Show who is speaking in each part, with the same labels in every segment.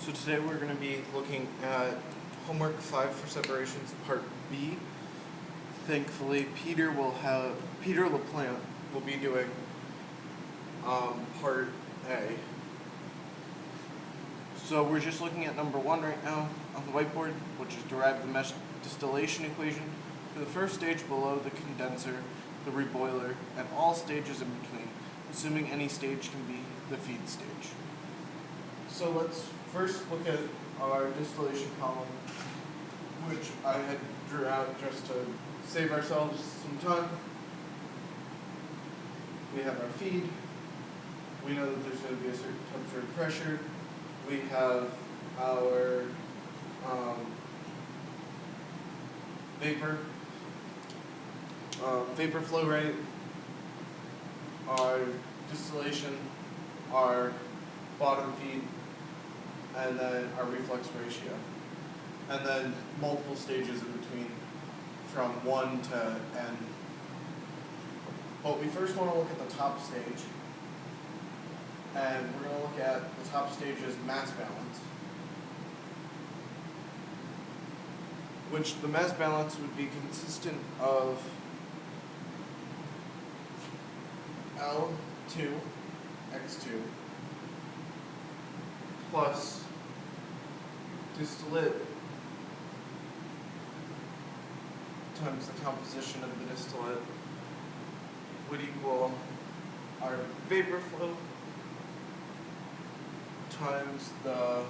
Speaker 1: So today we're going to be looking at homework 5 for separations, part B. Thankfully, Peter Laplante will be doing part A. So we're just looking at number 1 right now on the whiteboard, which is derive the mesh distillation equation for the first stage below the condenser, the reboiler, and all stages in between, assuming any stage can be the feed stage. So let's first look at our distillation column, which I had drew out just to save ourselves some time. We have our feed. We know that there's going to be a certain temperature and pressure. We have our vapor flow rate, our distillation, our bottom feed, and then our reflux ratio, and then multiple stages in between from 1 to n. But we first want to look at the top stage, and we're going to look at the top stage's mass balance, which the mass balance would be consistent of L2 x2 plus distillate times the composition of the distillate would equal our vapor flow times the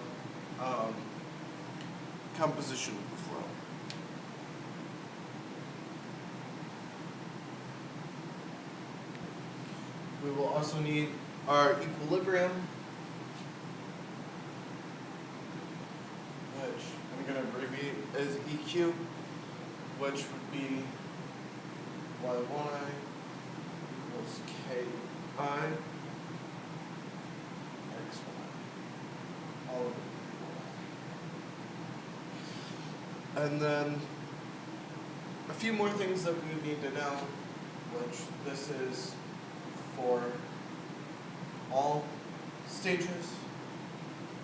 Speaker 1: composition of the flow. We will also need our equilibrium, which I'm going to abbreviate as EQ, which would be Y1 equals KI XY, all of it equal. And then a few more things that we would need to know, which this is for all stages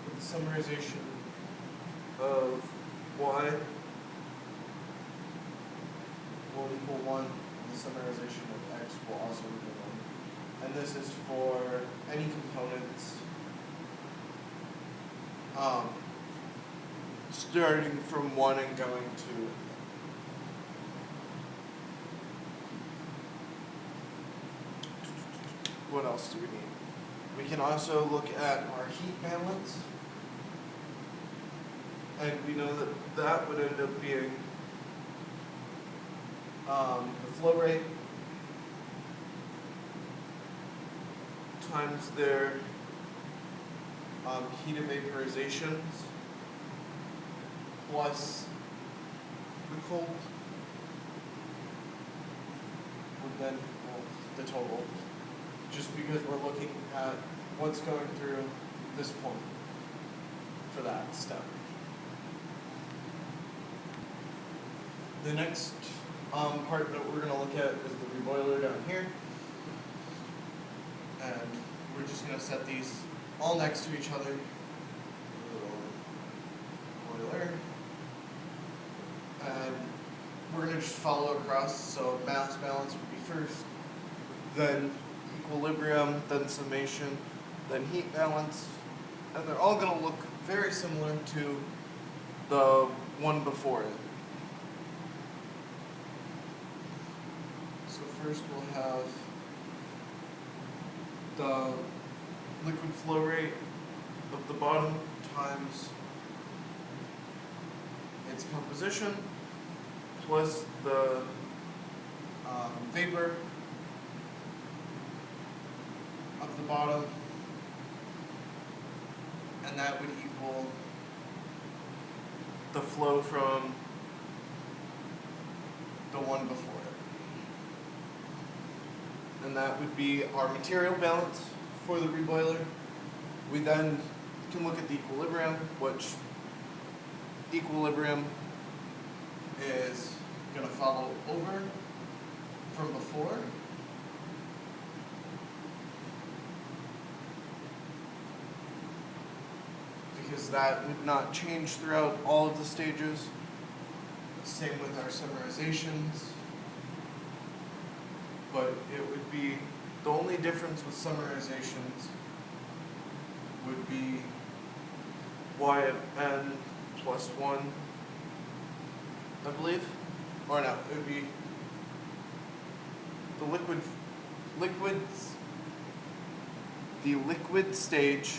Speaker 1: with the summarization of y will equal 1, and the summarization of x will also equal 1. And this is for any components starting from 1 and going to what else do we need? We can also look at our heat balance, and we know that that would end up being the flow rate times their heat evaporizations plus the cold would then equal the total, just because we're looking at what's going through this point for that step. The next part that we're going to look at is the reboiler down here. And we're just going to set these all next to each other. Boiler. And we're going to just follow across, so mass balance would be first, then equilibrium, then summation, then heat balance, and they're all going to look very similar to the one before it. So first we'll have the liquid flow rate of the bottom times its composition plus the vapor of the bottom, and that would equal the flow from the one before it. And that would be our material balance for the reboiler. We then can look at the equilibrium, which equilibrium is going to follow over from before. because that would not change throughout all of the stages. Same with our summarizations. But it would be, the only difference with summarizations would be y of n plus 1, I believe. Or no, it would be the liquid stage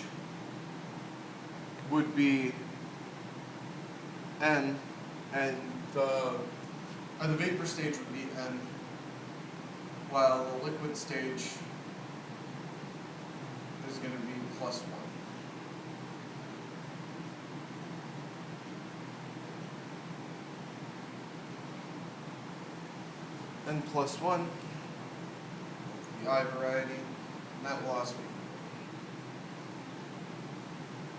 Speaker 1: would be n, and the vapor stage would be n, while the liquid stage is going to be plus 1. N plus 1, the I variety, net velocity.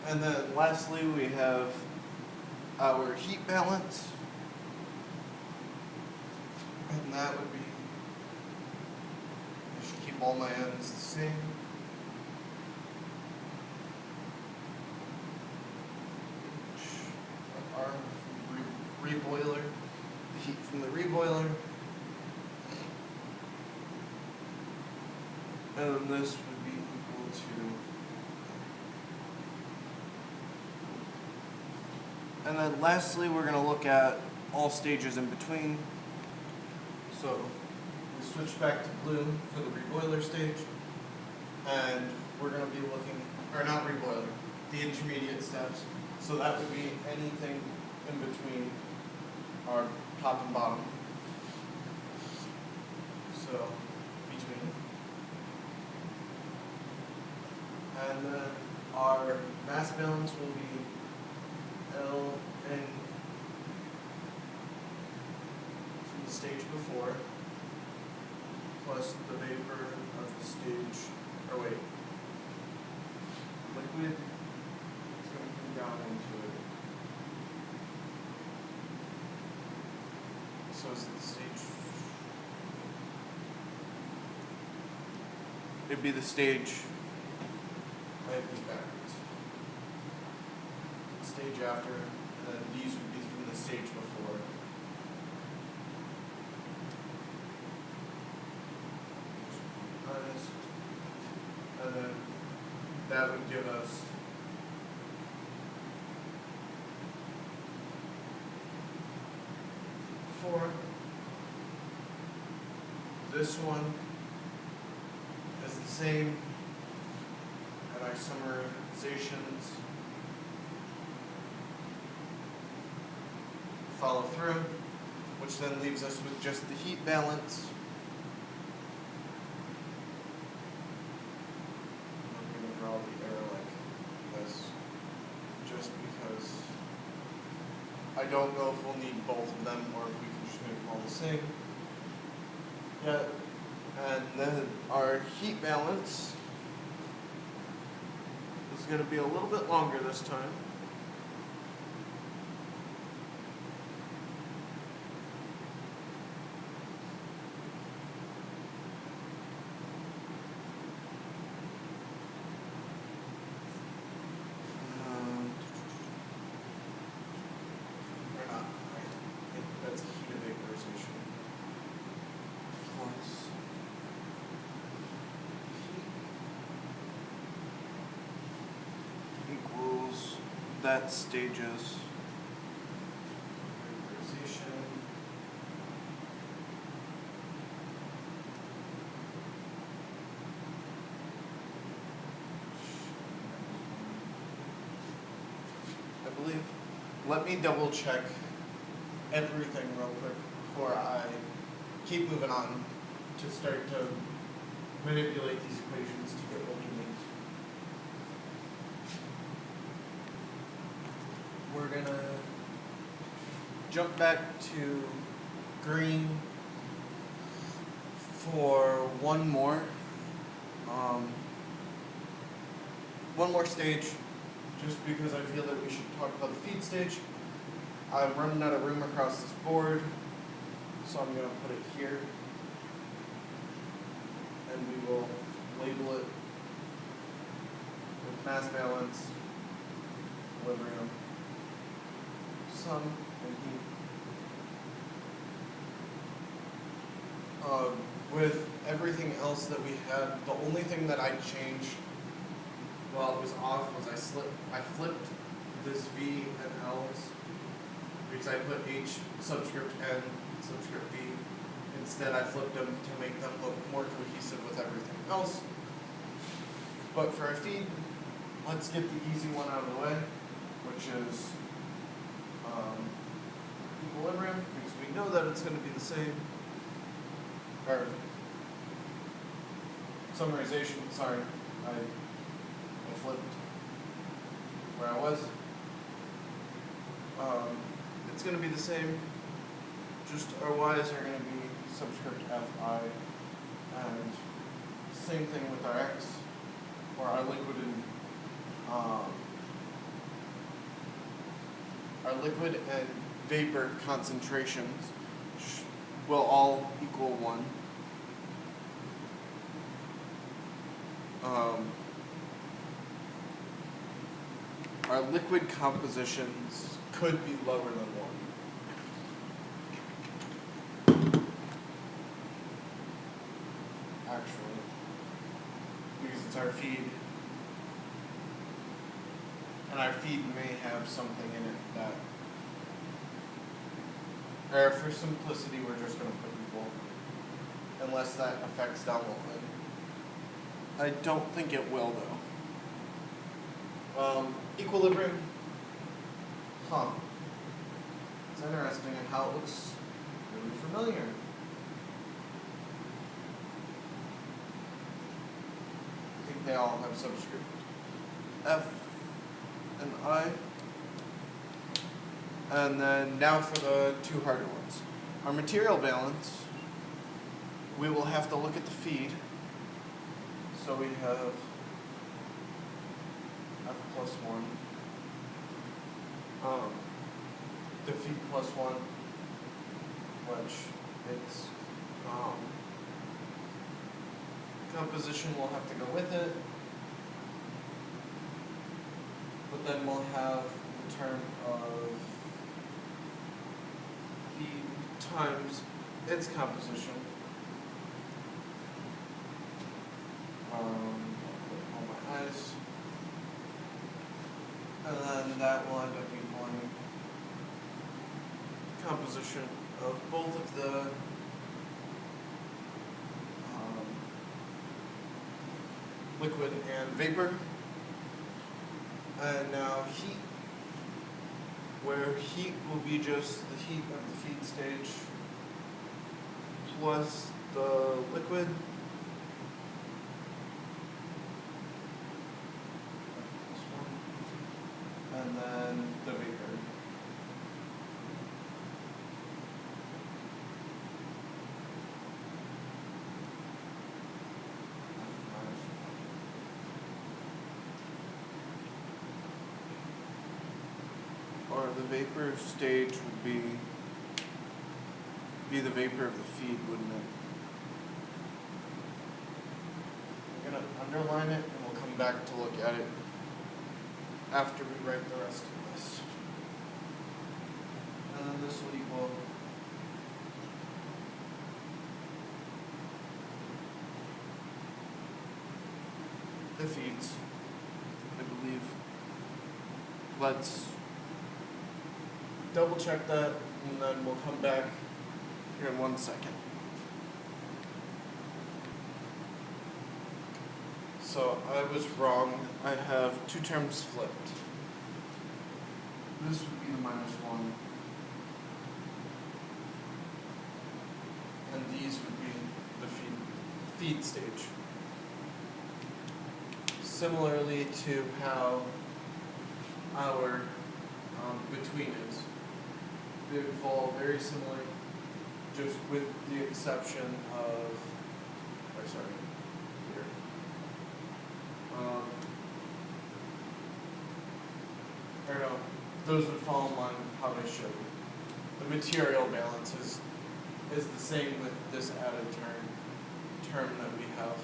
Speaker 1: And then lastly, we have our heat balance. And that would be, I should keep all my n's the same. R from reboiler, the heat from the reboiler. And then this would be equal to, and then lastly, we're going to look at all stages in between. So we switch back to blue for the reboiler stage, and we're going to be looking, or not reboiler, the intermediate steps. So that would be anything in between our top and bottom. So between. And then our mass balance will be L N from the stage before, plus the vapor of the stage, or wait, liquid is going to come down into it. So is it the stage? It'd be the stage. Might be backwards. Stage after, and then these would be from the stage before. And then that would give us four. This one is the same. Our summarizations follow through, which then leaves us with just the heat balance. I'm going to draw the arrow like this, just because I don't know if we'll need both of them or if we can just make them all the same. Yeah, and then our heat balance is going to be a little bit longer this time. Or not, right? That's heat of vaporization. Plus equals that stage's vaporization I believe. Let me double check everything real quick before I keep moving on to start to manipulate these equations to get what we need. We're gonna jump back to green for one more stage, just because I feel that we should talk about the feed stage. I'm running out of room across this board, so I'm going to put it here, and we will label it with mass balance with equilibrium, sun and heat. With everything else that we had, the only thing that I changed while it was off was I flipped this V and L's because I put H subscript N subscript V. Instead, I flipped them to make them look more cohesive with everything else. But for our feed, let's get the easy one out of the way, which is equilibrium, because we know that it's going to be the same. Or summarization, sorry, I flipped where I was. It's going to be the same, just our y's are going to be subscript fi, and same thing with our x, or our liquid and vapor concentrations will all equal 1. Our liquid compositions could be lower than 1. Actually, because it's our feed. And our feed may have something in it that, or for simplicity, we're just going to put equal, unless that affects down the line. I don't think it will, though. Equilibrium. It's interesting in how it looks really familiar. I think they all have subscript F and I. And then now for the two harder ones. Our material balance, we will have to look at the feed. So we have F plus 1. The feed plus 1, which its composition will have to go with it. But then we'll have the term of feed times its composition. I'll put all my eyes. And then that will end up equaling composition of both of the liquid and vapor. And now heat, where heat will be just the heat of the feed stage plus the liquid. And then the vapor. Or the vapor stage would be the vapor of the feed, wouldn't it? I'm going to underline it and we'll come back to look at it after we write the rest of this. And then this will equal the feeds, I believe. Let's double check that and then we'll come back here in 1 second. So I was wrong. I have two terms flipped. This would be the -1. And these would be the feed stage. Similarly to how our between is. They would fall very similar, just with the exception of, here. Or no, those would fall in line with how they should. The material balance is the same with this added term that we have.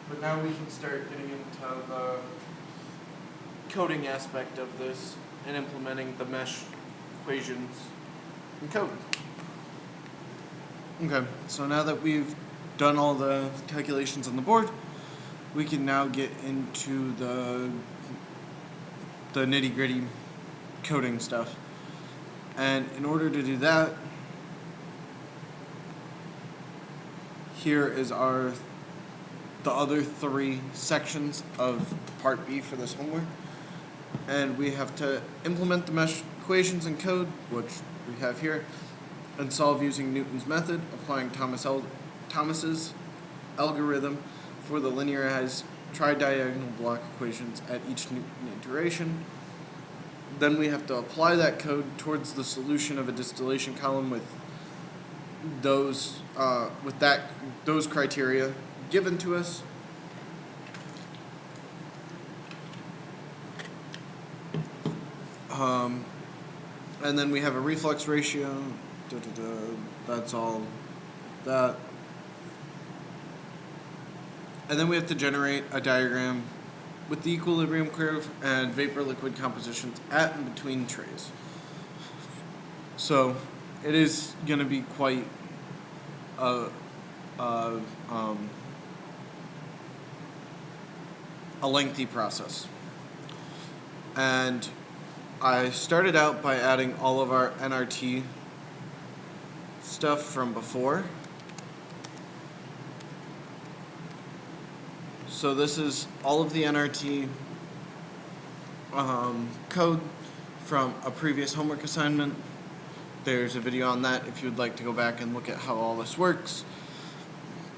Speaker 1: But now we can start getting into coding aspect of this and implementing the mesh equations in code. Okay, so now that we've done all the calculations on the board, we can now get into the nitty-gritty coding stuff. And in order to do that, here is the other 3 sections of Part B for this homework. And we have to implement the mesh equations in code, which we have here, and solve using Newton's method, applying Thomas's algorithm for the linearized tridiagonal block equations at each Newton iteration. Then we have to apply that code towards the solution of a distillation column with those criteria given to us. And then we have a reflux ratio. That's all that. And then we have to generate a diagram with the equilibrium curve and vapor-liquid compositions at and between trays. So it is going to be quite a lengthy process. And I started out by adding all of our NRT stuff from before. So this is all of the NRT code from a previous homework assignment. There's a video on that if you'd like to go back and look at how all this works.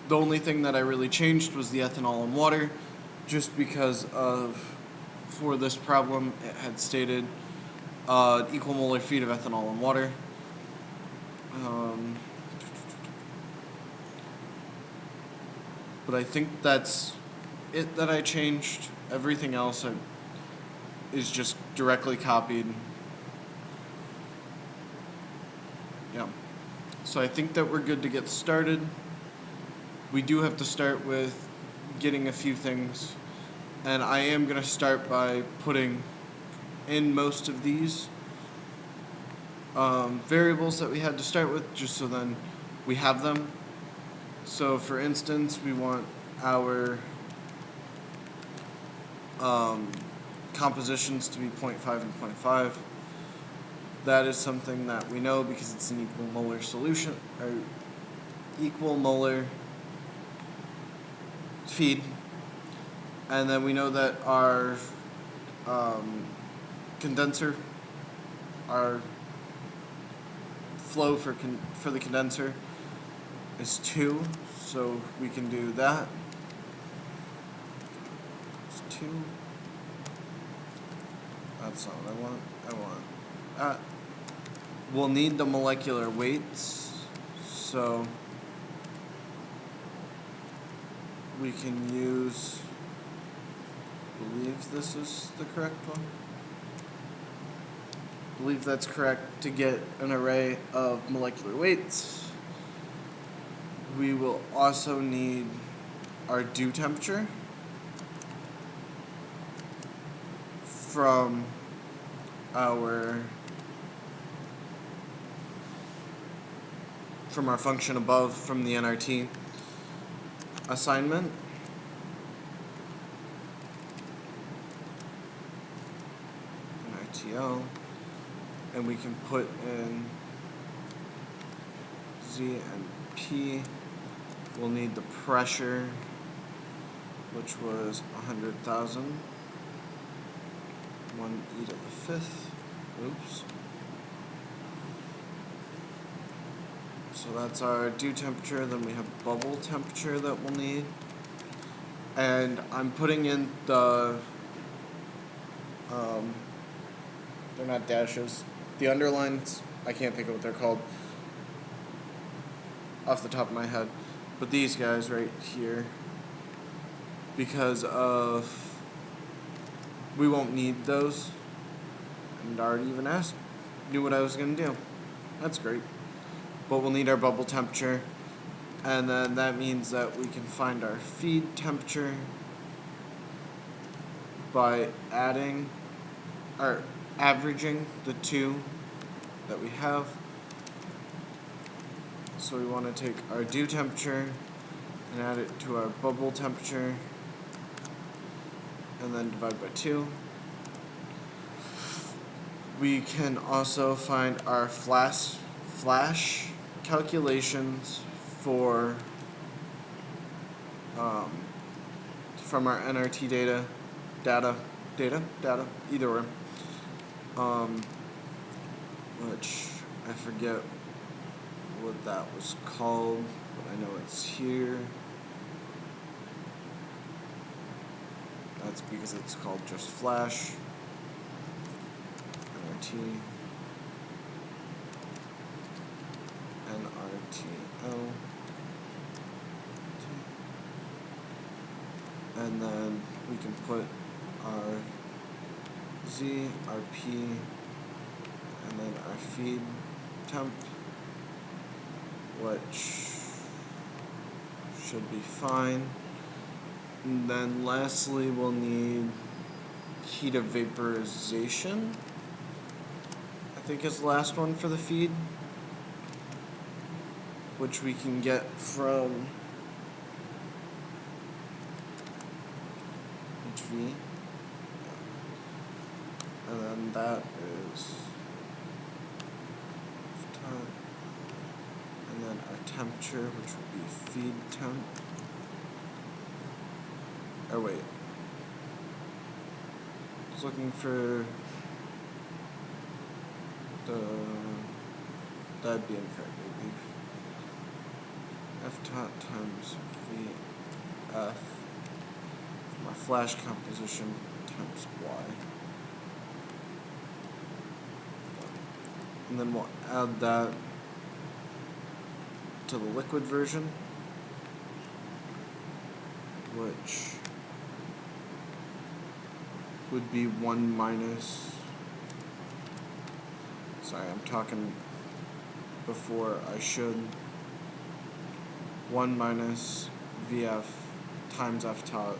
Speaker 1: The only thing that I really changed was the ethanol and water, just because for this problem it had stated equal molar feet of ethanol and water. But I think that's it that I changed. Everything else is just directly copied. Yeah. So I think that we're good to get started. We do have to start with getting a few things, and I am going to start by putting in most of these variables that we had to start with, just so then we have them. So for instance, we want our compositions to be 0.5 and 0.5. That is something that we know because it's an equal molar solution, or equal molar feed. And then we know that our condenser, our flow for the condenser is 2, so we can do that. It's 2. That's not what I want. I want that. We'll need the molecular weights, so we can use, I believe this is the correct one. I believe that's correct to get an array of molecular weights. We will also need our dew temperature from our function above from the NRT assignment. NRTL, and we can put in Z and P. We'll need the pressure, which was 100,000. 1 e to the 5th. Oops. So that's our dew temperature. Then we have bubble temperature that we'll need. And I'm putting in the, they're not dashes, the underlines, I can't think of what they're called off the top of my head, but these guys right here, because we won't need those, and I already even knew what I was going to do. That's great. But we'll need our bubble temperature, and then that means that we can find our feed temperature by adding are averaging the two that we have. So we want to take our dew temperature and add it to our bubble temperature and then divide by 2. We can also find our flash calculations for from our NRT data, either way, which I forget what that was called, but I know it's here. That's because it's called just flash. NRT, NRTL, and then we can put our Z, our P, and then our feed temp, which should be fine. And then lastly, we'll need heat of vaporization, I think is the last one for the feed, which we can get from HV. And then that is time. And then our temperature, which would be feed temp. Oh wait. I was looking for that'd be incorrect, I believe. F tot times VF, my flash composition times Y. And then we'll add that to the liquid version, which would be 1 minus, sorry, I'm talking before I should, 1 minus VF times F tot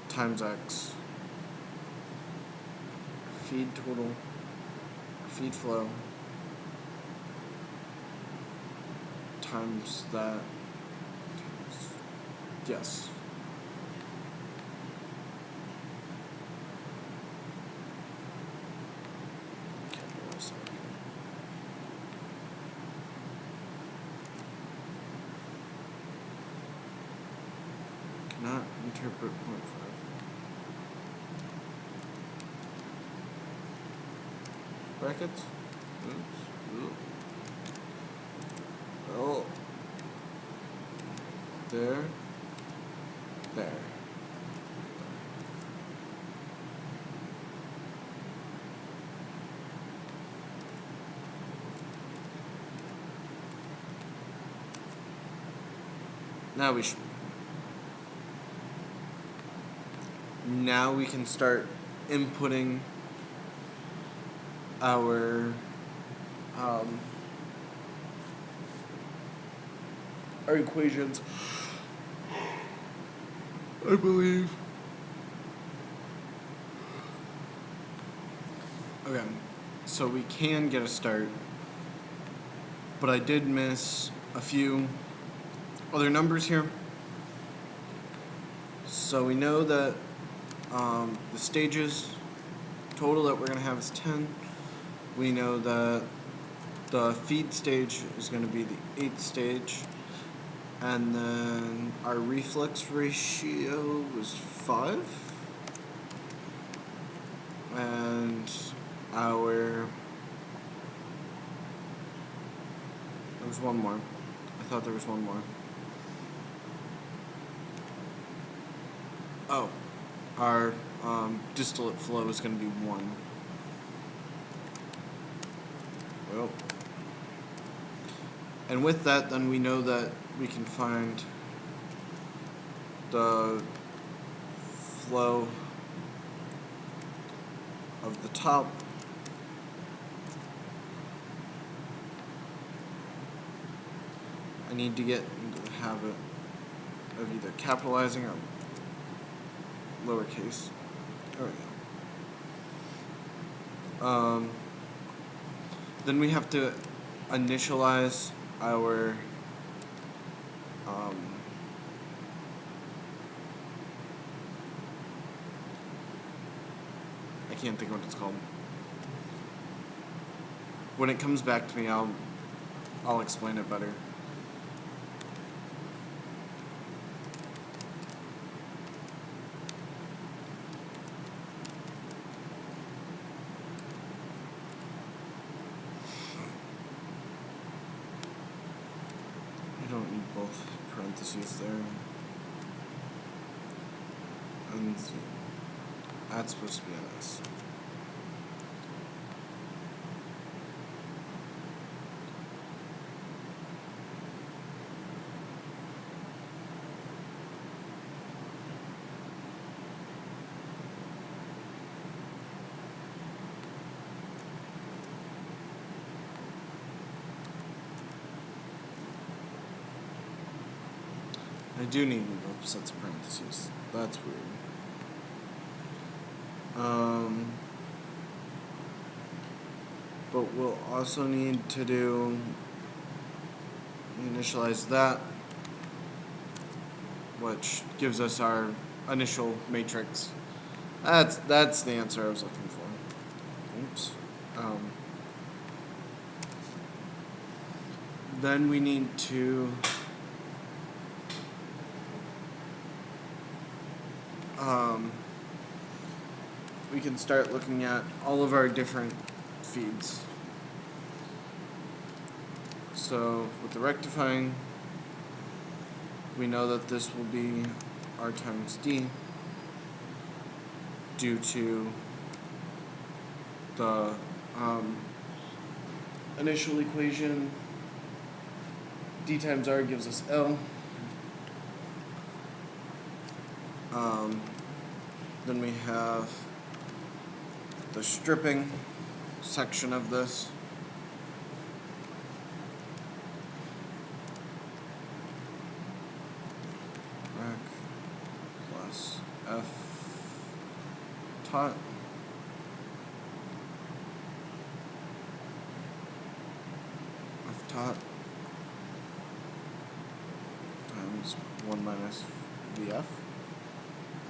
Speaker 1: times X, feed total, feed flow, times that, yes. Okay, wait a second. Cannot interpret 0.5. Brackets? Oops. Oh. There. Now we can start inputting our equations, I believe. Okay, so we can get a start, but I did miss a few other numbers here. So we know that the stages total that we're going to have is 10. We know that the feed stage is going to be the 8th stage. And then our reflux ratio was 5. And there was one more. I thought there was one more. Oh, our distillate flow is going to be 1. Well, and with that, then we know that we can find the flow of the top I need to get into the habit of either capitalizing or lowercase. There we go. Then we have to initialize our I can't think of what it's called. When it comes back to me, I'll explain it better. I don't need both parentheses there. And that's supposed to be an S. I do need both sets of parentheses. That's weird. But we'll also need to initialize that, which gives us our initial matrix. That's the answer I was looking for. Oops. Then we need to we can start looking at all of our different feeds. So with the rectifying, we know that this will be R times D due to the initial equation. D times R gives us L. Then we have the stripping section of this. Rec plus F tot F tot times 1 minus VF.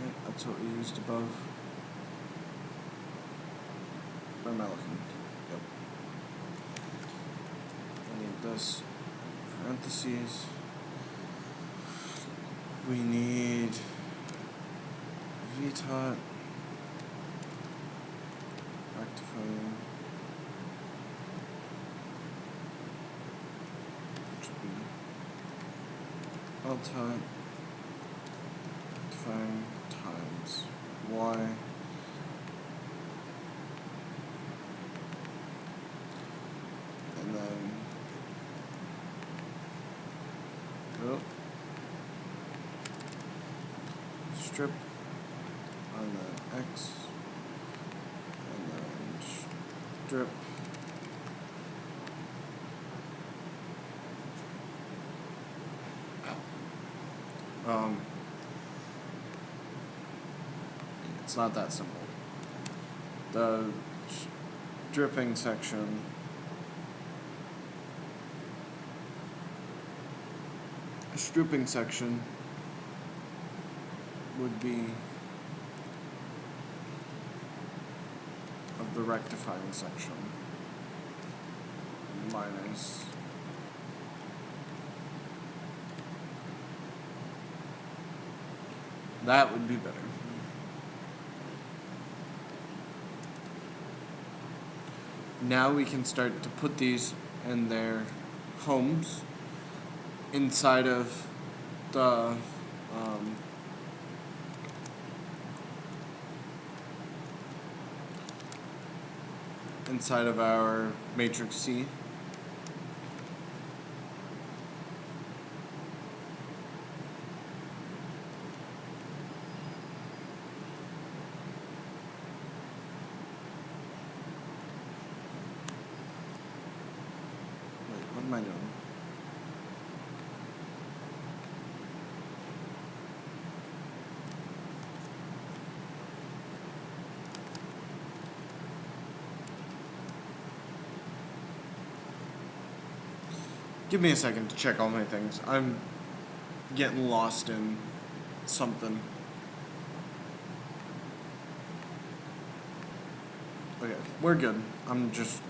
Speaker 1: Right, that's what we used above. Where am I looking? Yep. I need this parentheses. We need V tot rectifying, which would be L tot rectifying times Y and then strip on the X and then strip it's not that simple. The stripping section would be of the rectifying section minus that would be better. Now we can start to put these in their homes inside of the inside of our matrix C. Wait, what am I doing? Give me a second to check all my things. I'm getting lost in something. Okay, we're good. I'm just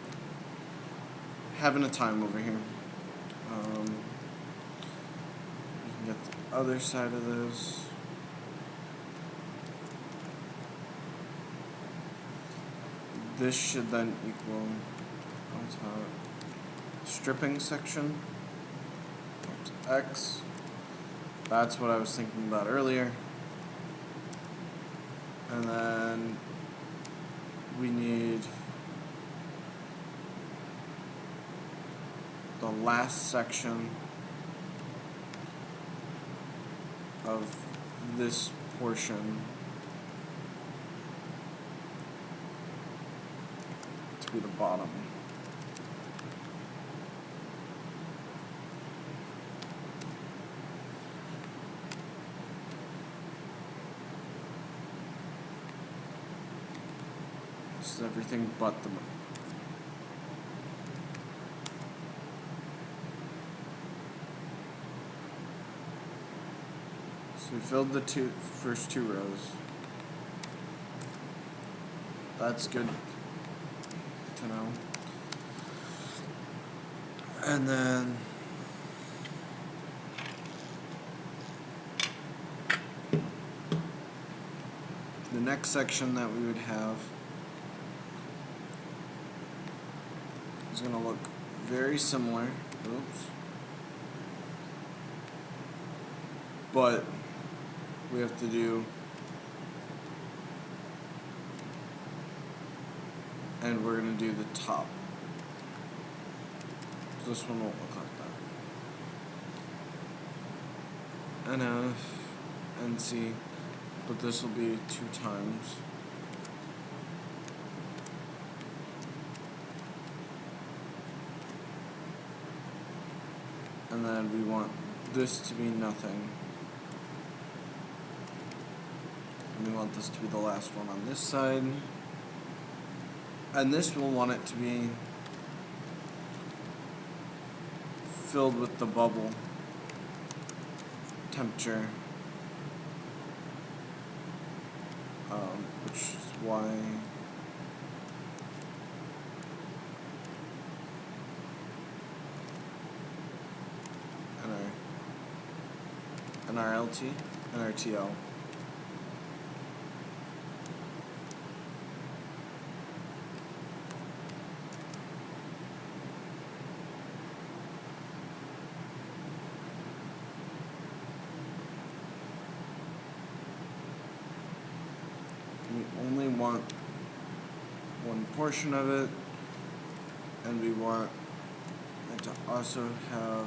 Speaker 1: having a time over here. You can get the other side of this. This should then equal stripping section times x. That's what I was thinking about earlier. And then we need the last section of this portion to be the bottom. This is everything but the So we filled the first two rows. That's good to know. And then the next section that we would have is going to look very similar. Oops. But we have to do, and we're going to do the top. This one won't look like that. NF, NC, but this will be 2 times. And then we want this to be nothing. And we want this to be the last one on this side. And this we'll want it to be filled with the bubble temperature, which is why NRLT, NRTL. We only want one portion of it, and we want it to also have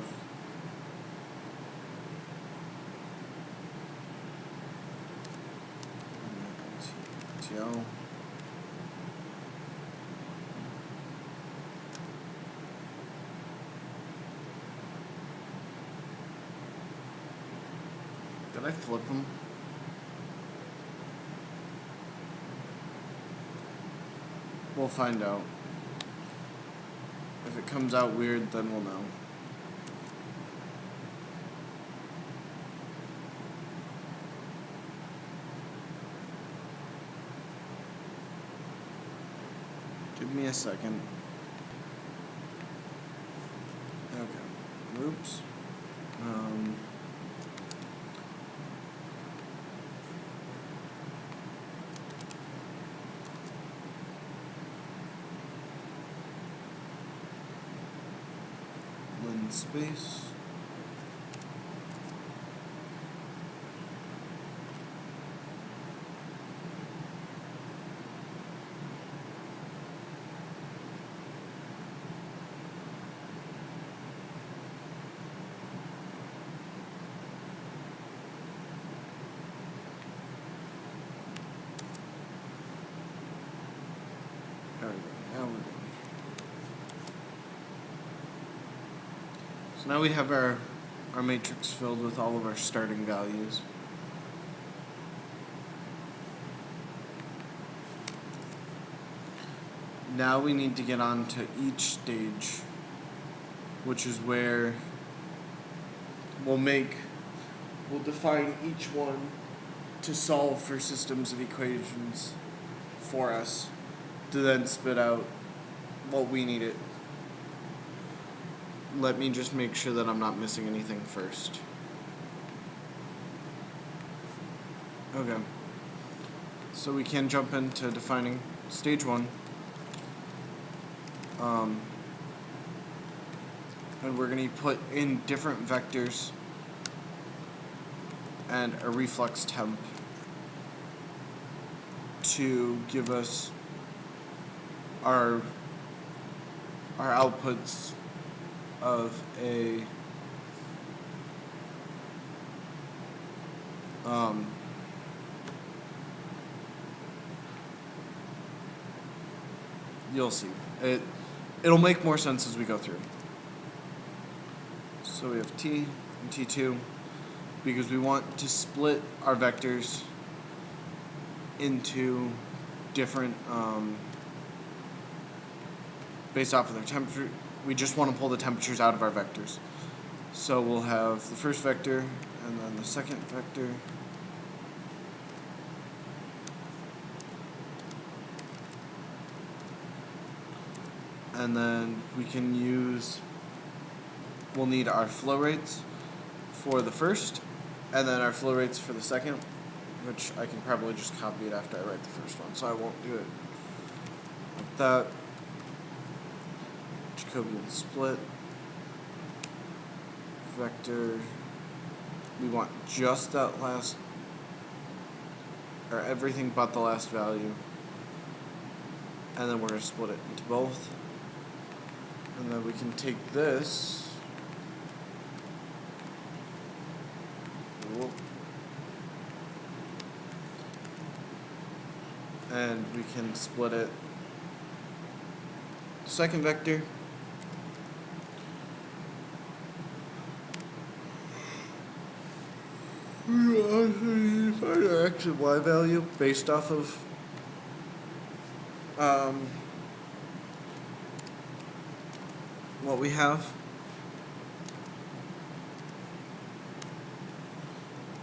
Speaker 1: TL. Did I flip them? We'll find out. If it comes out weird, then we'll know. Give me a second. Okay. Oops. Space. There we go. Now we're good. So now we have our matrix filled with all of our starting values. Now we need to get on to each stage, which is where we'll define each one to solve for systems of equations for us to then spit out what we need it. Let me just make sure that I'm not missing anything first. Okay. So we can jump into defining stage 1. And we're going to put in different vectors and a reflux temp to give us our outputs of a you'll see. It'll make more sense as we go through. So we have T and T2 because we want to split our vectors into different based off of their temperature. We just want to pull the temperatures out of our vectors. So we'll have the first vector and then the second vector. And then we'll need our flow rates for the first, and then our flow rates for the second, which I can probably just copy it after I write the first one, so I won't do it like that. Jacobian split. Vector. We want just that last, or everything but the last value. And then we're going to split it into both. And then we can take this. And we can split it. Second vector. Find our x and y value based off of what we have.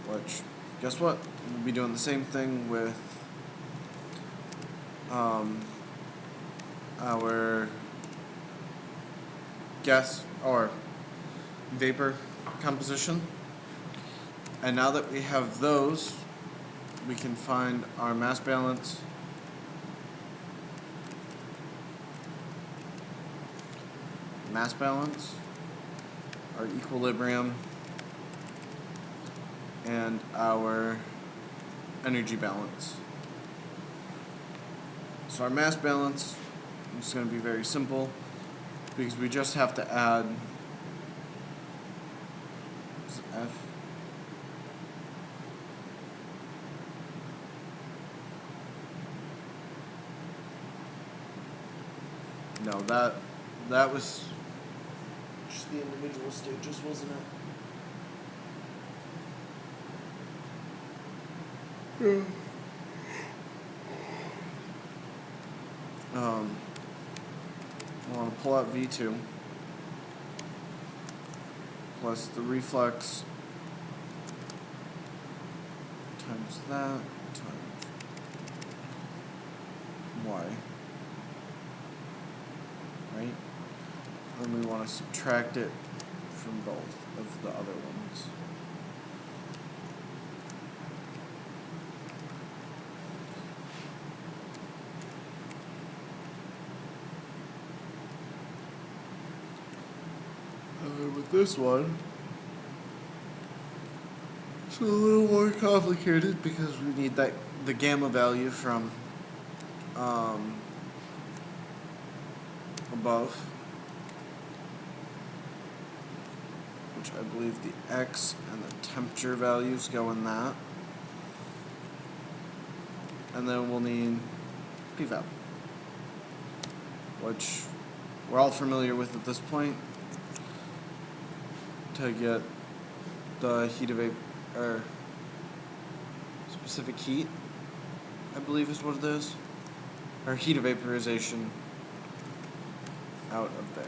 Speaker 1: Which, guess what? We'll be doing the same thing with our gas or vapor composition. And now that we have those, we can find our mass balance, our equilibrium, and our energy balance. So our mass balance is going to be very simple because we just have to add F No, that was just the individual stages, wasn't it? Yeah. I want to pull out V2 plus the reflex times that times Y. Right? And we want to subtract it from both of the other ones. With this one, it's a little more complicated because we need the gamma value from above, which I believe the X and the temperature values go in that. And then we'll need PVAP, which we're all familiar with at this point, to get the heat of vapor, or specific heat, I believe is what it is, or heat of vaporization out of there,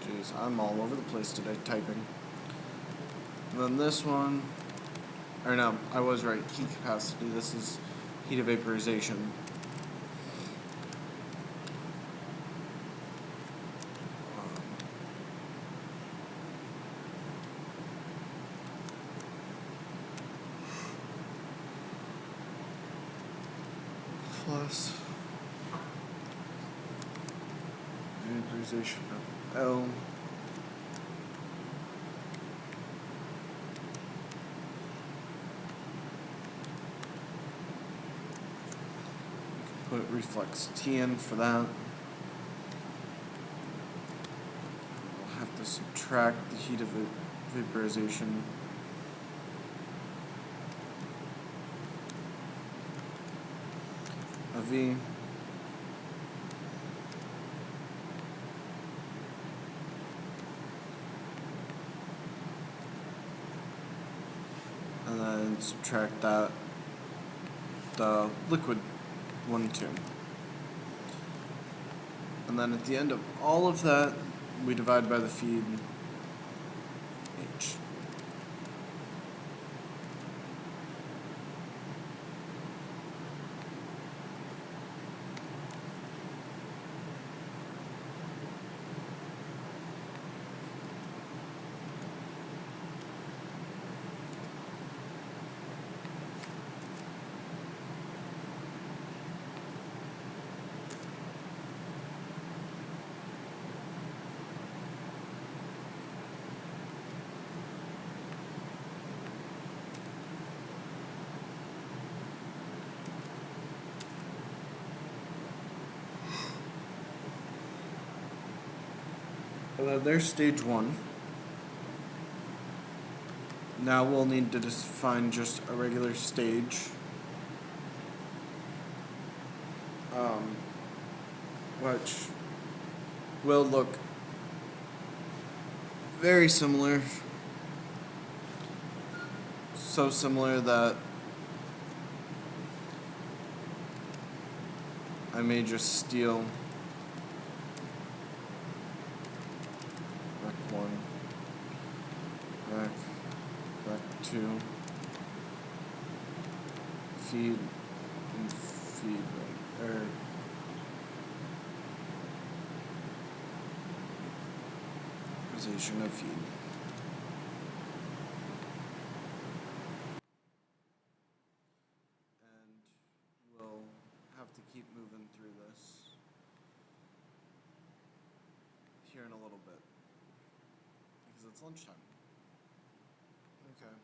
Speaker 1: which Jeez, I'm all over the place today typing. And then this one, or no, I was right, heat capacity. This is heat of vaporization. Plus vaporization of L put reflex T in for that. We'll have to subtract the heat of vaporization. A V. And then subtract that, the liquid 1, 2. And then at the end of all of that, we divide by the feed H. There's stage 1. Now we'll need to define just a regular stage. Which will look very similar. So similar that I may just steal Rec 1, Rec 2, feed, and feed, or position of feed. And we'll have to keep moving through this here in a little bit because it's lunchtime. Okay.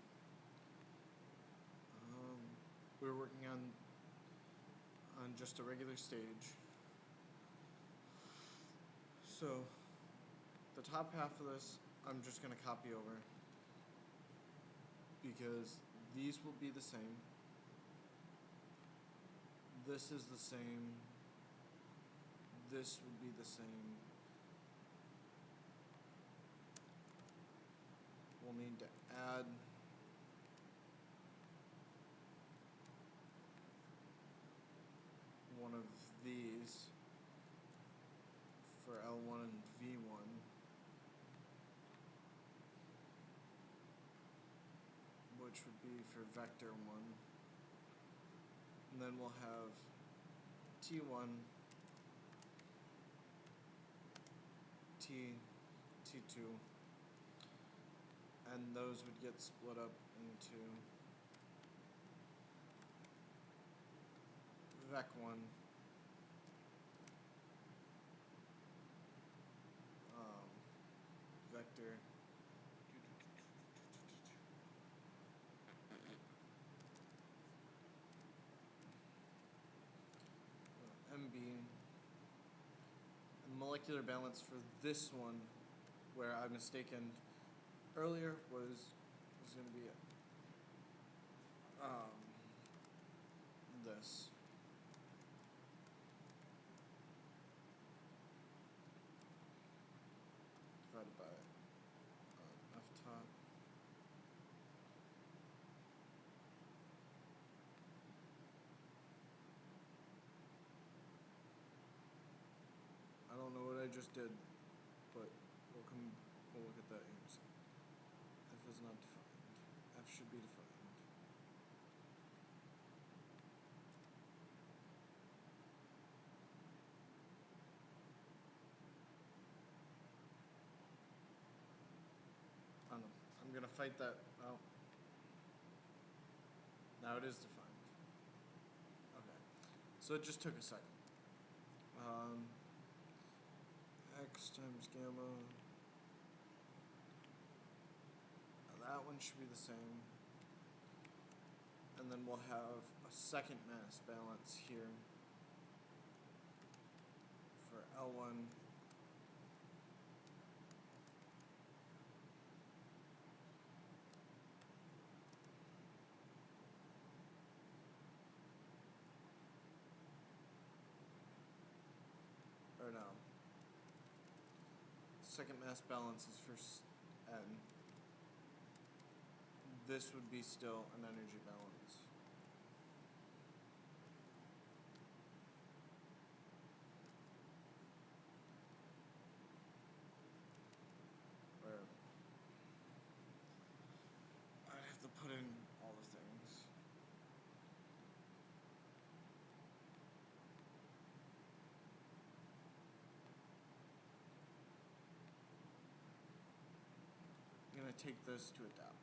Speaker 1: We're working on just a regular stage. So the top half of this, I'm just going to copy over because these will be the same. This is the same. This would be the same. We'll need to add one of these for L1 and V1. Which would be for vector 1. And then we'll have T1, T2, and those would get split up into Vec1, vector, MB, and molecular balance for this one, where I mistaken earlier was going to be this. Divided by F top. I don't know what I just did, but we'll come we'll look at the answer. F is not defined. F should be defined. I don't know. I'm gonna fight that. Oh. Now it is defined. Okay. So it just took a second. X times gamma. Now that one should be the same. And then we'll have a second mass balance here for L1. Or no. Second mass balance is for N. This would be still an energy balance. Where I'd have to put in all the things. I'm going to take this to adapt.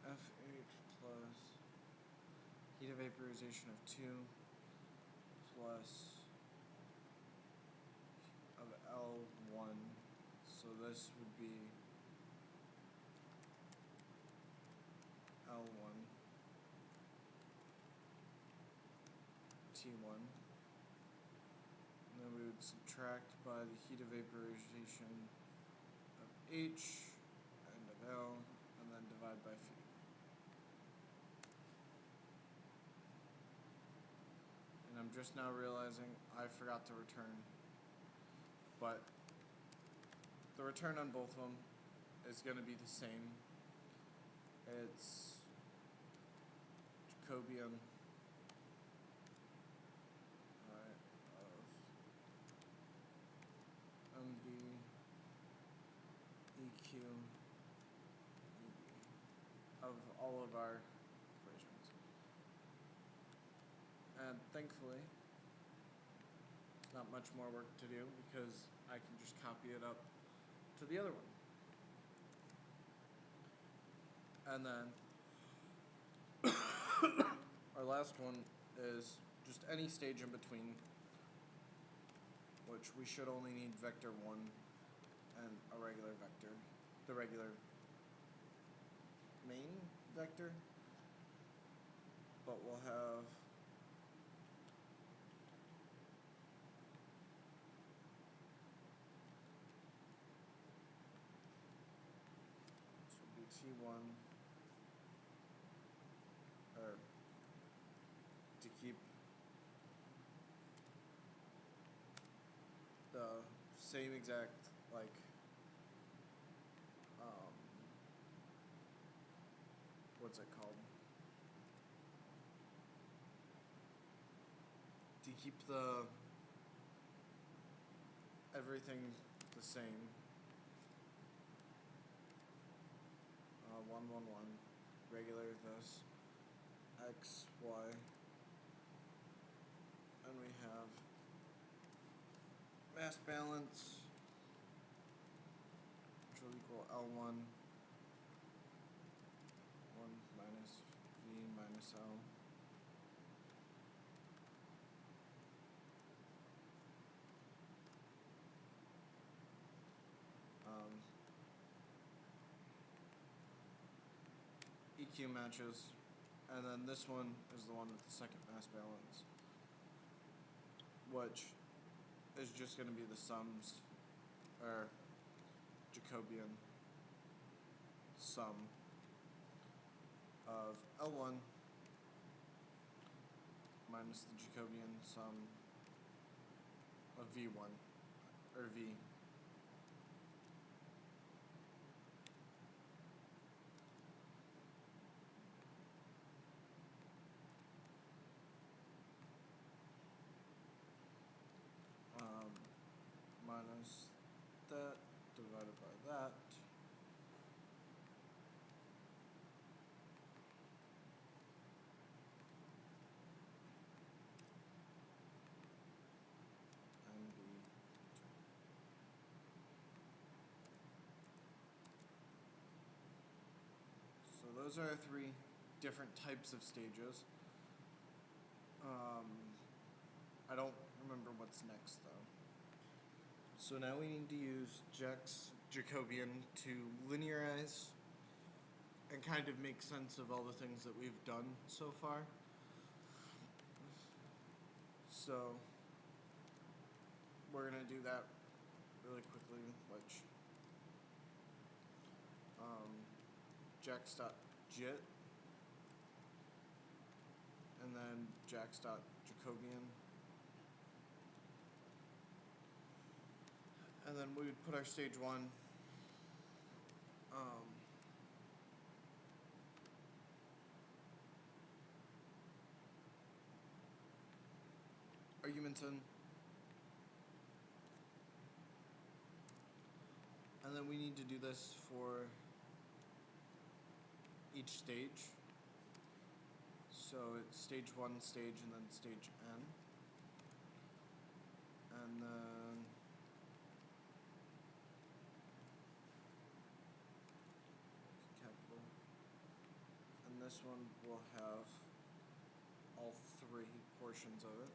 Speaker 1: FH plus heat of vaporization of 2 plus of L1. So this would be L1 T1. And then we would subtract by the heat of vaporization of H and of L, and then divide by phi. And I'm just now realizing I forgot to return, but the return on both of them is going to be the same. It's Jacobian of MB EQ EB of all of our equations. And thankfully, it's not much more work to do because I can just copy it up to the other one. And then our last one is just any stage in between, which we should only need vector 1 and a regular vector, the regular main vector, but we'll have this would be T1, or to keep the same exact, like, what's it called? To keep the everything the same. 1, 1, 1. Regular this. X, Y. And we have mass balance, which will equal L1, 1 minus V minus L. EQ matches, and then this one is the one with the second mass balance, which is just going to be the sums, or Jacobian sum of L1 minus the Jacobian sum of V1, or V. that divided by that. And so those are our three different types of stages. I don't remember what's next though. So now we need to use Jack's Jacobian to linearize and kind of make sense of all the things that we've done so far. So we're going to do that really quickly, which Jax.jit and then Jax.Jacobian. And then we would put our stage one arguments in. And then we need to do this for each stage. So it's stage 1 stage and then stage n. And then capital. And this one will have all three portions of it.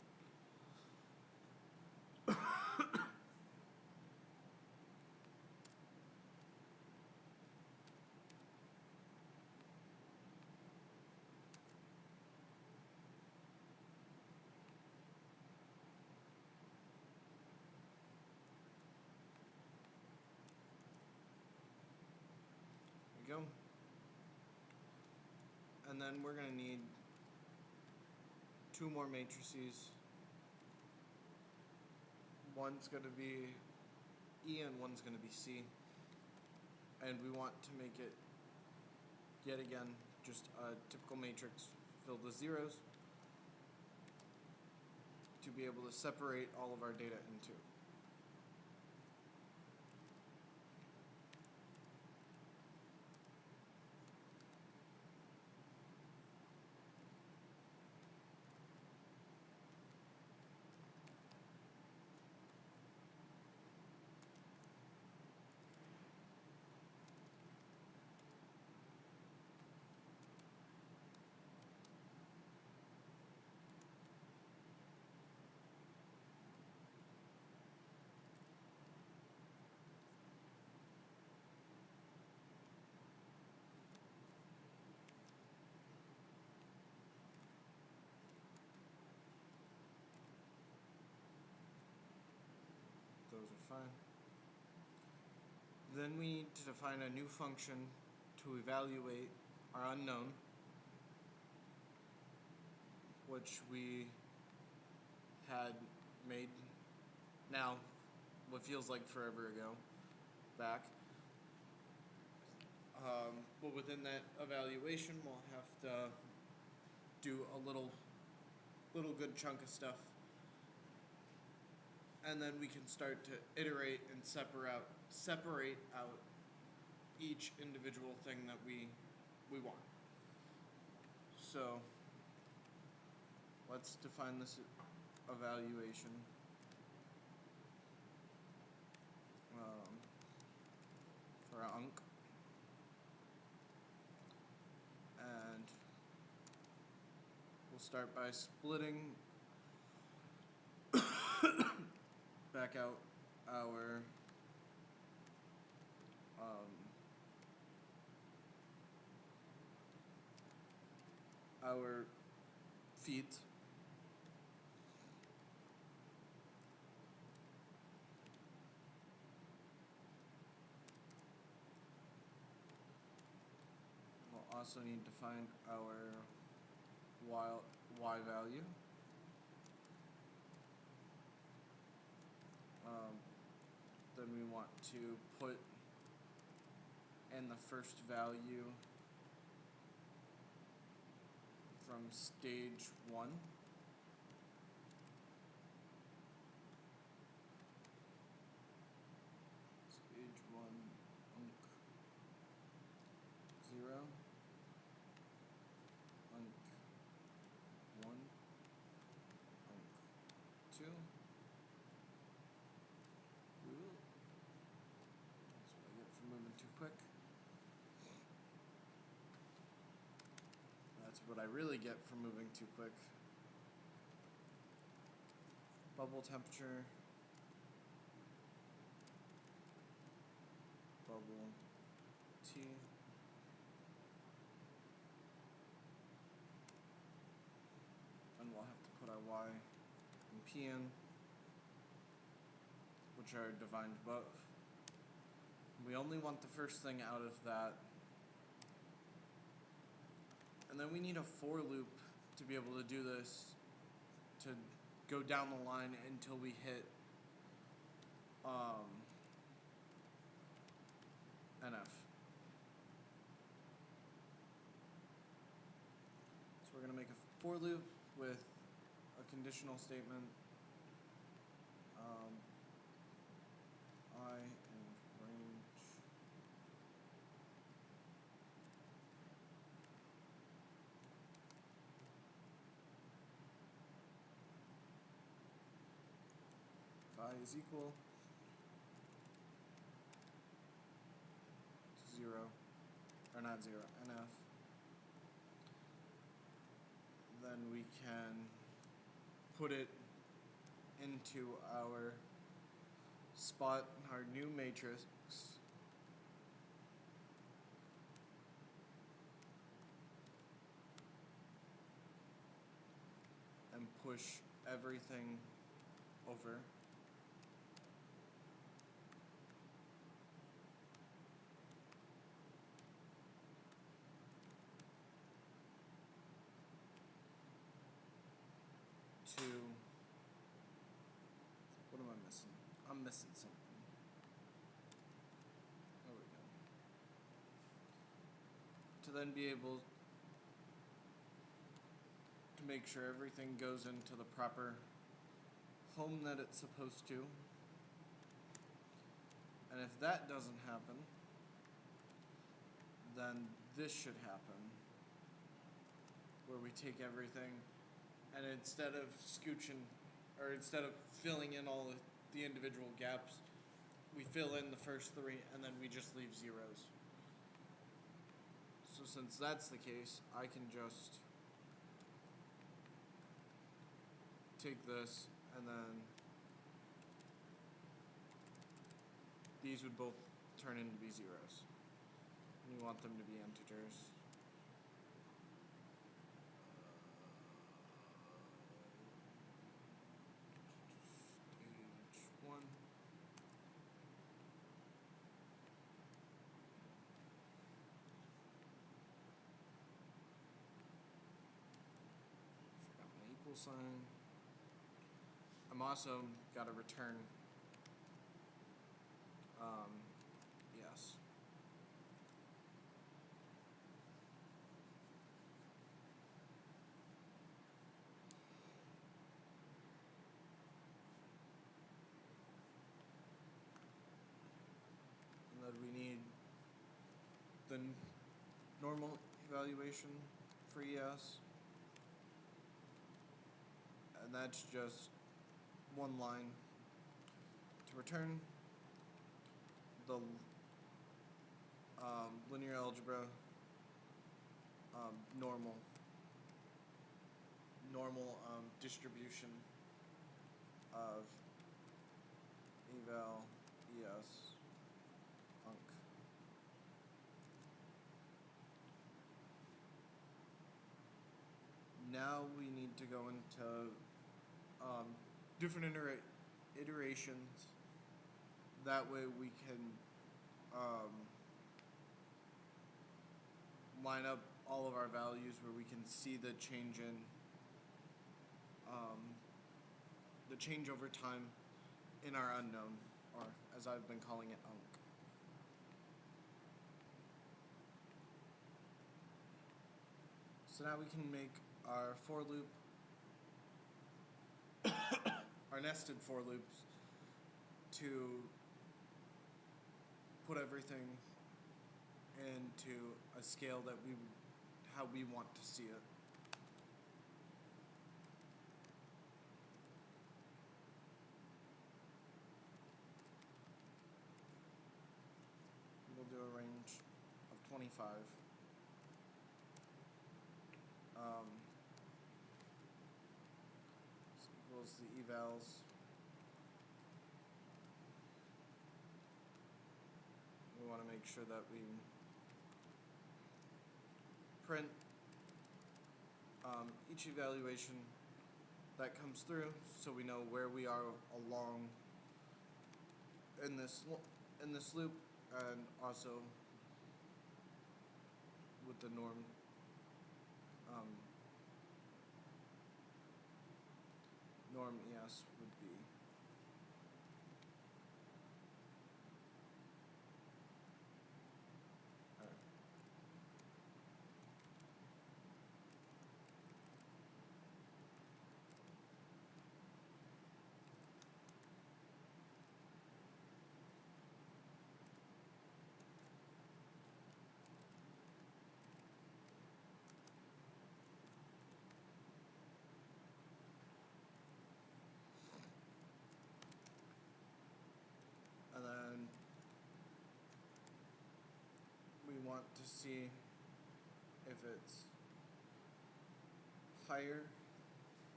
Speaker 1: There we go. And then we're going to need two more matrices. One's going to be E and one's going to be C. And we want to make it, yet again, just a typical matrix filled with zeros to be able to separate all of our data into. Those are fine. Then we need to define a new function to evaluate our unknown, which we had made now what feels like forever ago back. But within that evaluation, we'll have to do a little good chunk of stuff. And then we can start to iterate and separate out each individual thing that we want. So let's define this evaluation. For our UNC. And we'll start by splitting back out our feet. We'll also need to find our y value. Then we want to put in the first value from stage 1. So what I really get from moving too quick. Bubble temperature, bubble T, and we'll have to put our Y and P in, which are defined above. We only want the first thing out of that. And then we need a for loop to be able to do this, to go down the line until we hit NF. So we're going to make a for loop with a conditional statement, I and range if I is equal to 0, or not 0, NF, then we can put it into our spot, our new matrix, and push everything over. To, what am I missing? I'm missing something. There we go. To then be able to make sure everything goes into the proper home that it's supposed to. And if that doesn't happen, then this should happen, where we take everything and instead of scooching, or instead of filling in all the individual gaps, we fill in the first 3 and then we just leave zeros. So since that's the case, I can just take this and then these would both turn into be zeros. And you want them to be integers. Stage 1. Forgot my equal sign. I'm also got to return yes. And then we need the normal evaluation for ES. And that's just one line to return the linear algebra normal distribution of eval ES unc. Now we need to go into different iterations. That way we can line up all of our values where we can see the change in the change over time in our unknown, or as I've been calling it, unc. So now we can make our for loop, our nested for loops, to put everything into a scale that how we want to see it. We'll do a range of 25. equals the evals. We want to make sure that we print each evaluation that comes through, so we know where we are along in this loop, and also with the norm norm ES would be and then we want to see if it's higher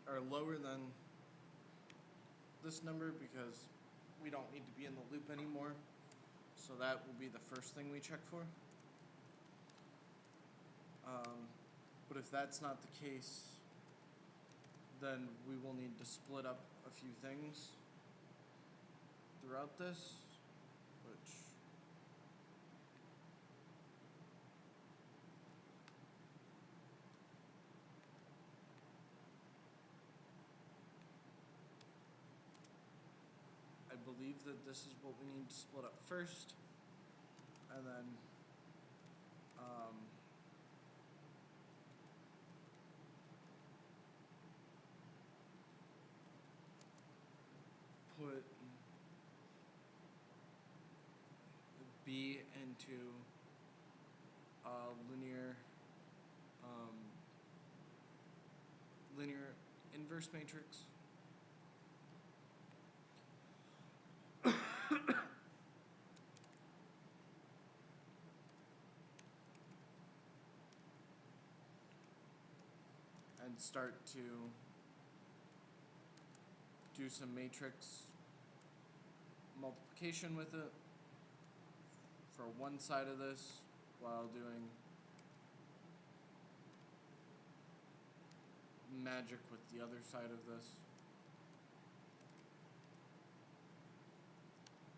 Speaker 1: or lower than this number, because we don't need to be in the loop anymore. So that will be the first thing we check for. But if that's not the case, then we will need to split up a few things throughout this, which I believe that this is what we need to split up first, and then put B into linear inverse matrix. And start to do some matrix multiplication with it for one side of this, while doing magic with the other side of this,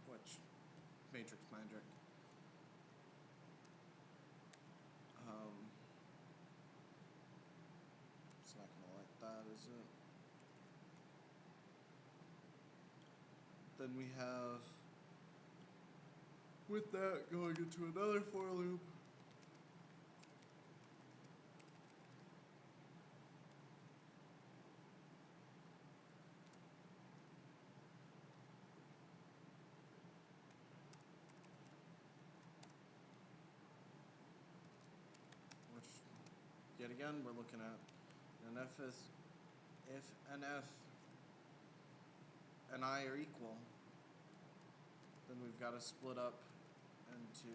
Speaker 1: which matrix magic. It's not gonna like that, is it? Then we have, with that, going into another for loop. Which, yet again, we're looking at an F is, if an F and I are equal, then we've got to split up into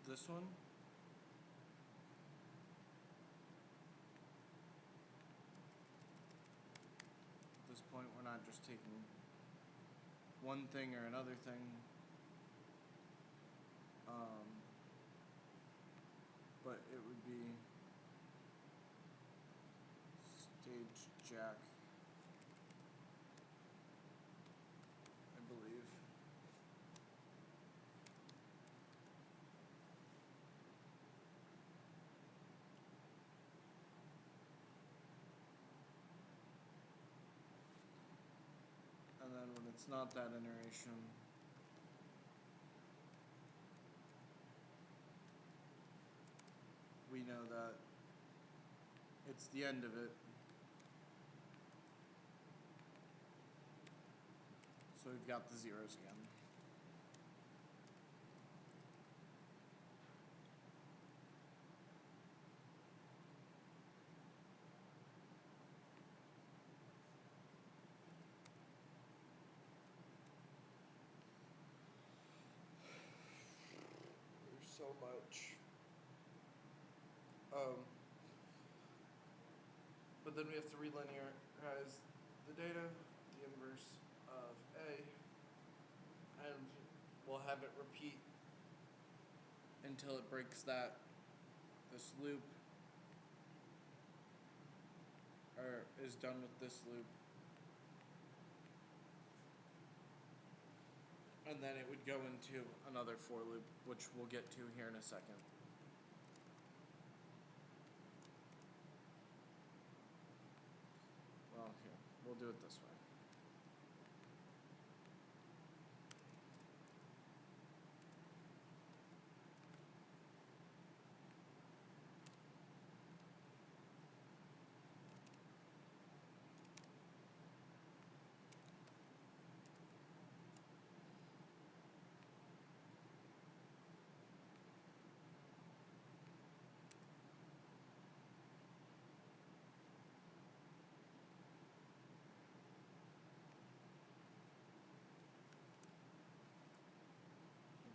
Speaker 1: this one. At this point, we're not just taking one thing or another thing, but it would be stage jack, I believe. And then when it's not that iteration, we know that it's the end of it. So we've got the zeros again. so much. But then we have to relinearize the data, the inverse of A, and we'll have it repeat until it breaks this loop, or is done with this loop. And then it would go into another for loop, which we'll get to here in a second. Well, here, we'll do it this way.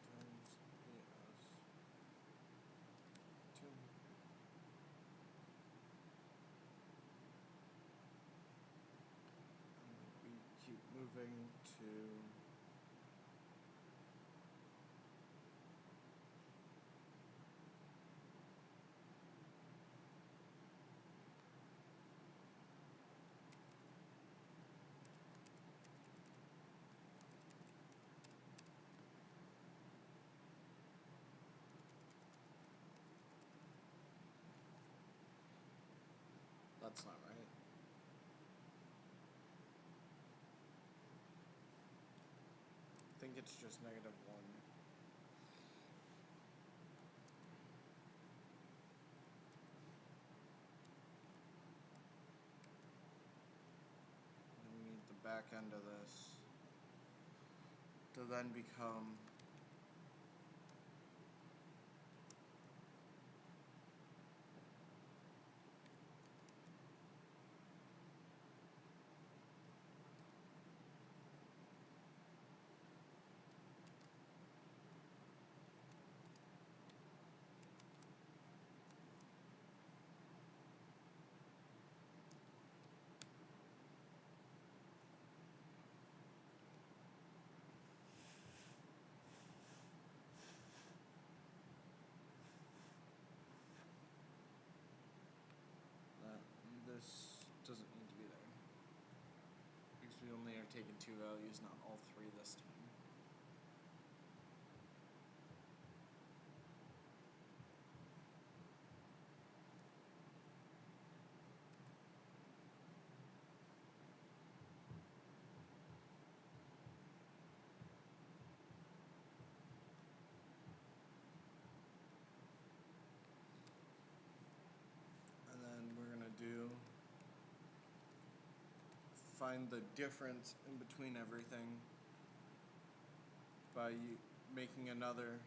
Speaker 1: Times AS 2. And we keep moving to that's not right. I think it's just -1. And we need the back end of this to then become that. This doesn't need to be there, because we only are taking 2 values, not all 3 this time. And then we're gonna find the difference in between everything by making another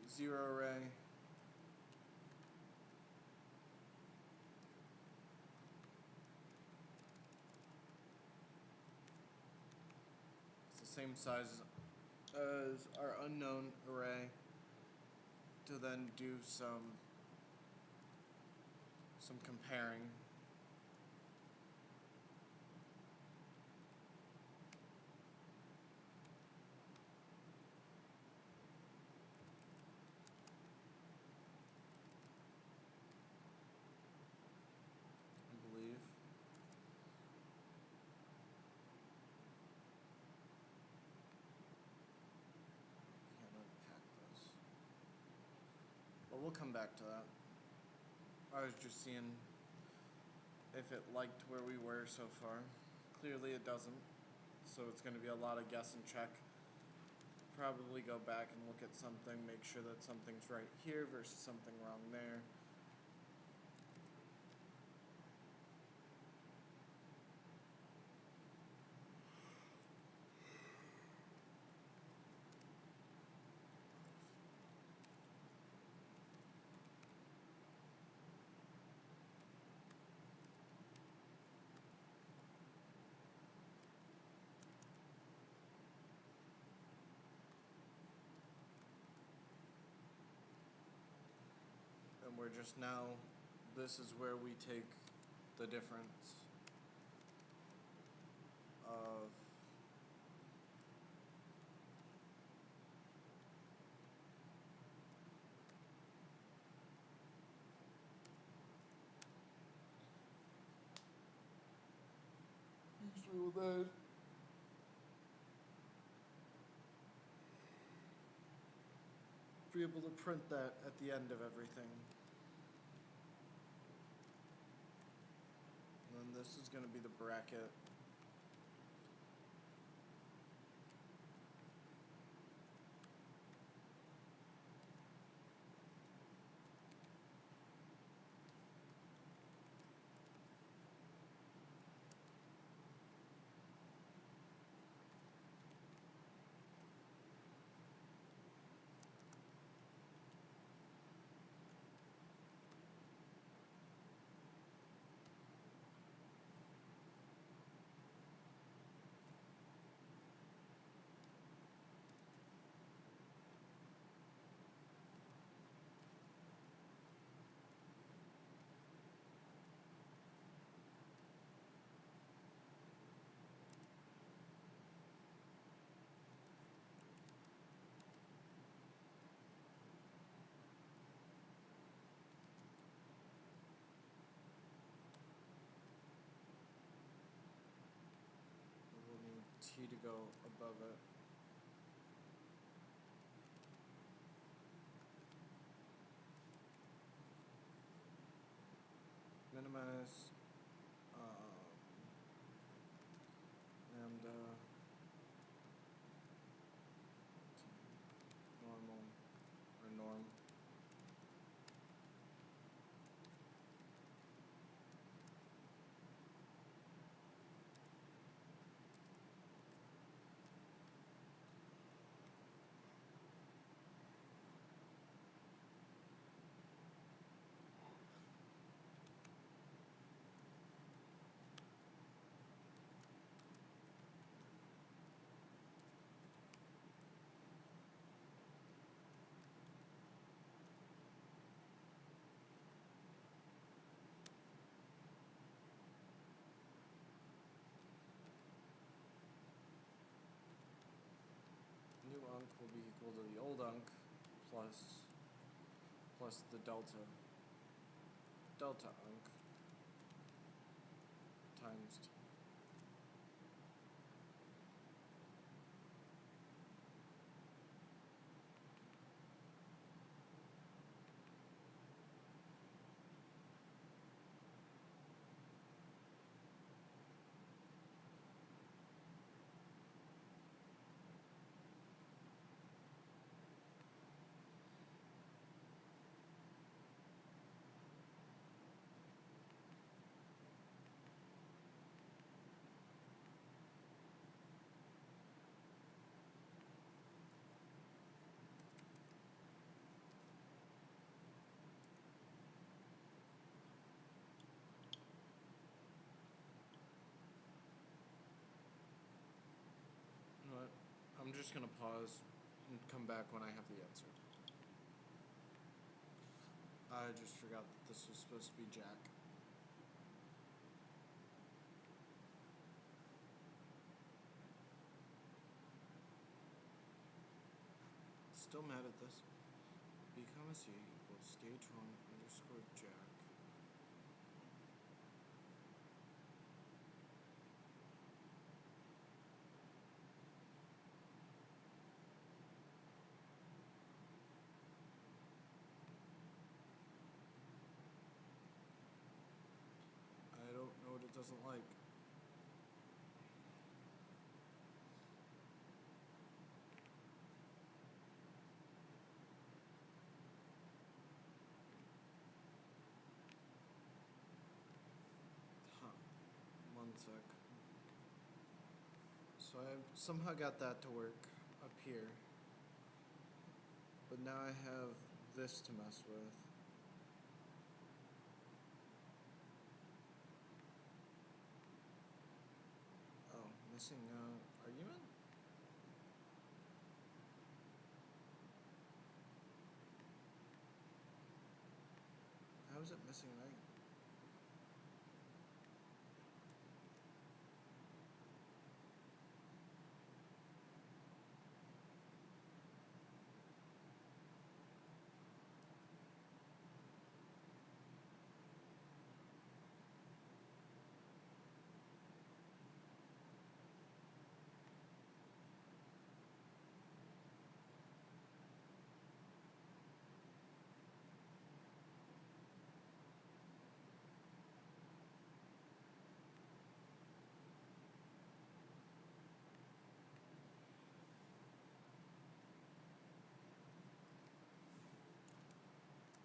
Speaker 1: 0 array. It's the same size as our unknown array, to then do some comparing. I believe. Can't unpack this. But we'll come back to that. I was just seeing if it liked where we were so far. Clearly it doesn't, so it's going to be a lot of guess and check. Probably go back and look at something, make sure that something's right here versus something wrong there. we're just now, this is where we take the difference of so then be able to print that at the end of everything. And then this is going to be the bracket. We'll need T to go above it. Minimize lambda normal or norm. New unc will be equal to the old unc plus the delta unc times T. You know what? I'm just gonna pause and come back when I have the answer. I just forgot that this was supposed to be Jack. Still mad at this. B comma C equals stage 1 underscore Jack. I don't know what it doesn't like. Huh. 1 sec. So I somehow got that to work up here. But now I have this to mess with. Oh, missing argument? is it missing an egg?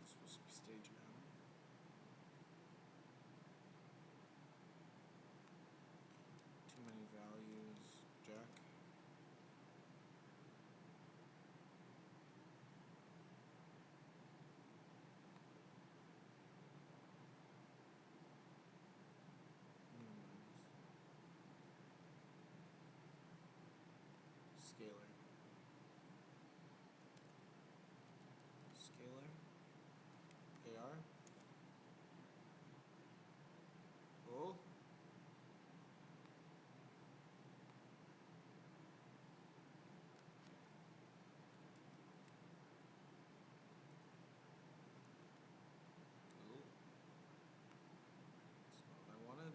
Speaker 1: It's supposed to be stage M. Too many values, Jack. Scalar. Scalar. AR. Oh. Oh. That's not what I wanted.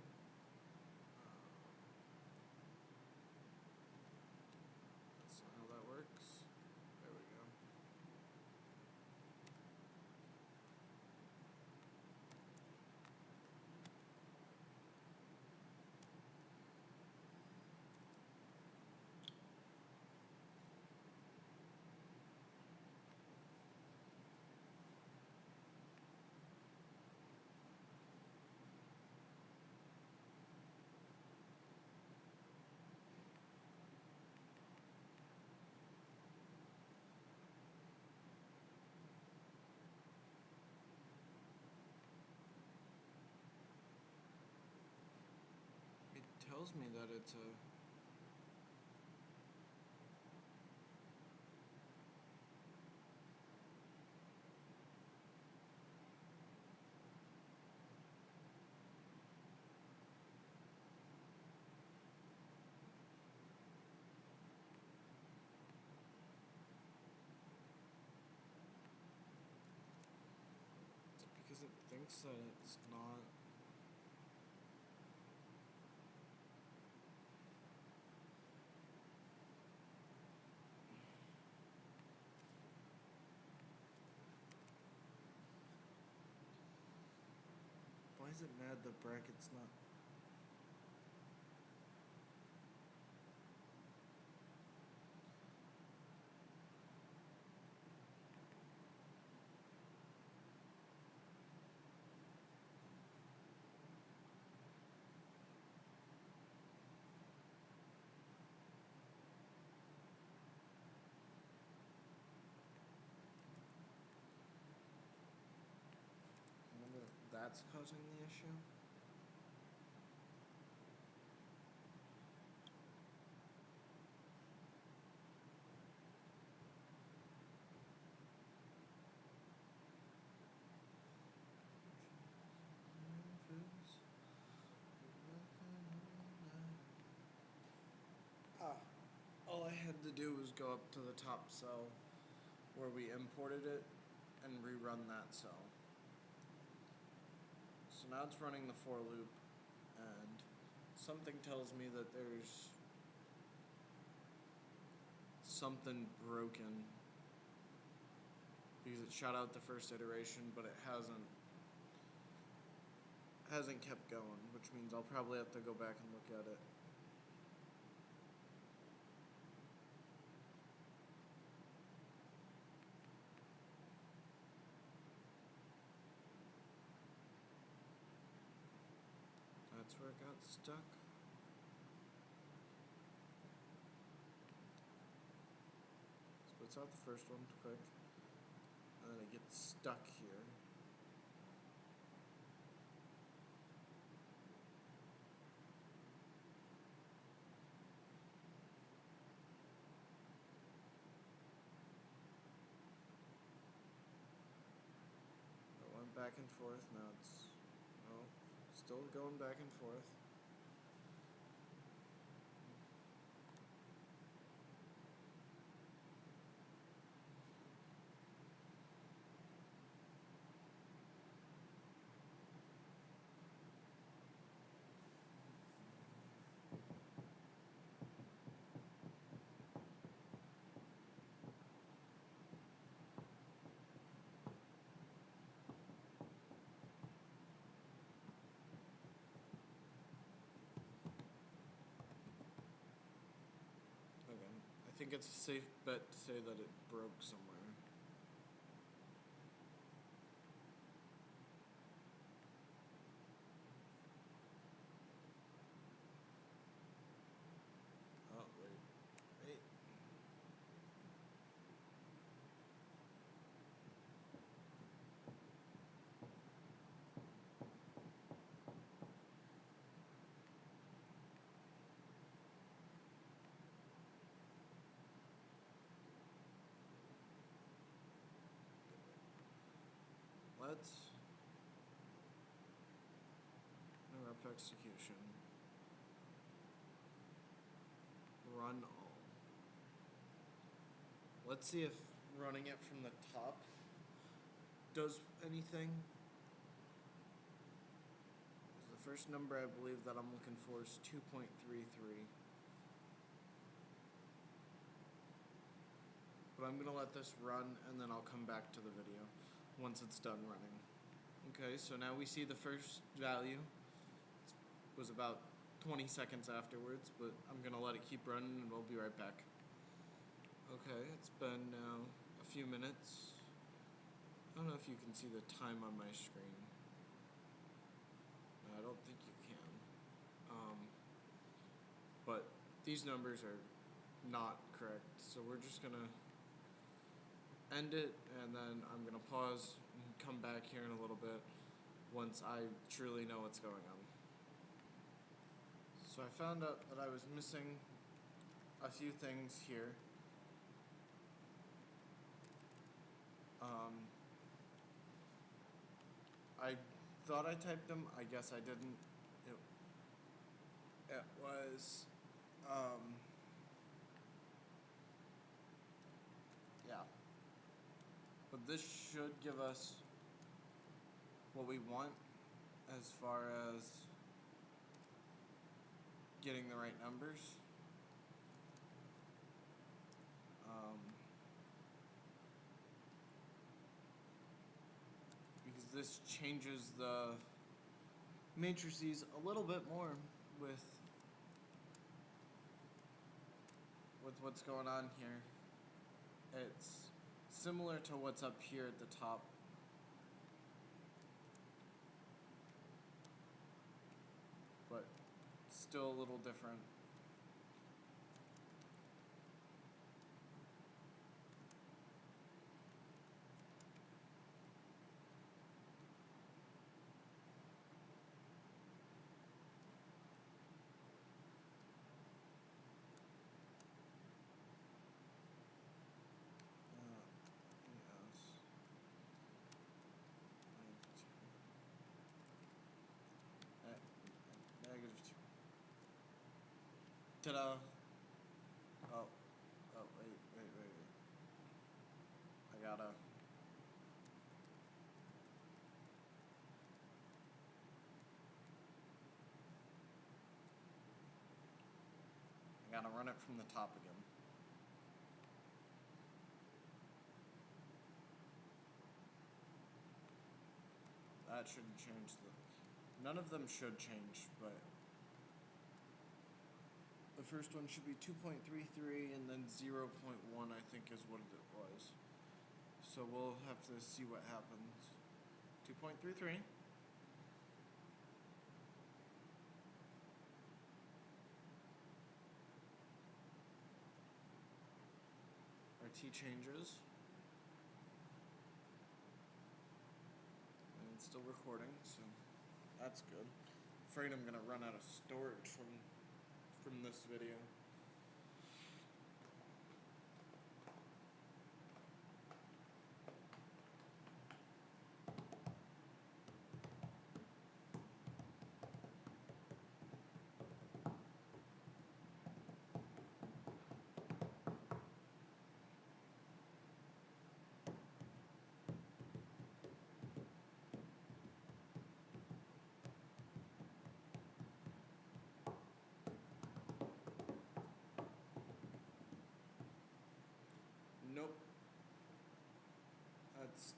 Speaker 1: That's not how that works. There we go. It tells me that it's a... It's because it thinks that it's not... Why is it mad the bracket's not... I wonder if that's causing the issue. All I had to do was go up to the top cell where we imported it and rerun that cell. So now it's running the for loop, and something tells me that there's something broken because it shot out the first iteration, but it hasn't kept going, which means I'll probably have to go back and look at it. That's where it got stuck. Splits out the first one quick, and then it gets stuck here. back and forth. Now it's, no, still going back and forth. Okay, I think it's a safe bet to say that it broke somewhere. Oh, wait. Let's interrupt execution. Run all. Let's see if running it from the top does anything. The first number I believe that I'm looking for is 2.33. But I'm going to let this run and then I'll come back to the video once it's done running. Okay, so now we see the first value. It was about 20 seconds afterwards, but I'm going to let it keep running and we'll be right back. Okay, it's been now a few minutes. I don't know if you can see the time on my screen. No, I don't think you can. But these numbers are not correct, so we're just going to end it, and then I'm going to pause and come back here in a little bit once I truly know what's going on. So I found out that I was missing a few things here. I thought I typed them. I guess I didn't. It was, yeah. But this should give us what we want as far as getting the right numbers. Because this changes the matrices a little bit more with what's going on here. It's similar to what's up here at the top. But still a little different. -2. Ta-da! Oh, wait. I gotta... run it from the top again. That shouldn't change none of them should change, but the first one should be 2.33 and then 0.1 I think is what it was. So we'll have to see what happens. 2.33. Our T changes. And it's still recording, so that's good. Afraid I'm gonna run out of storage from this video.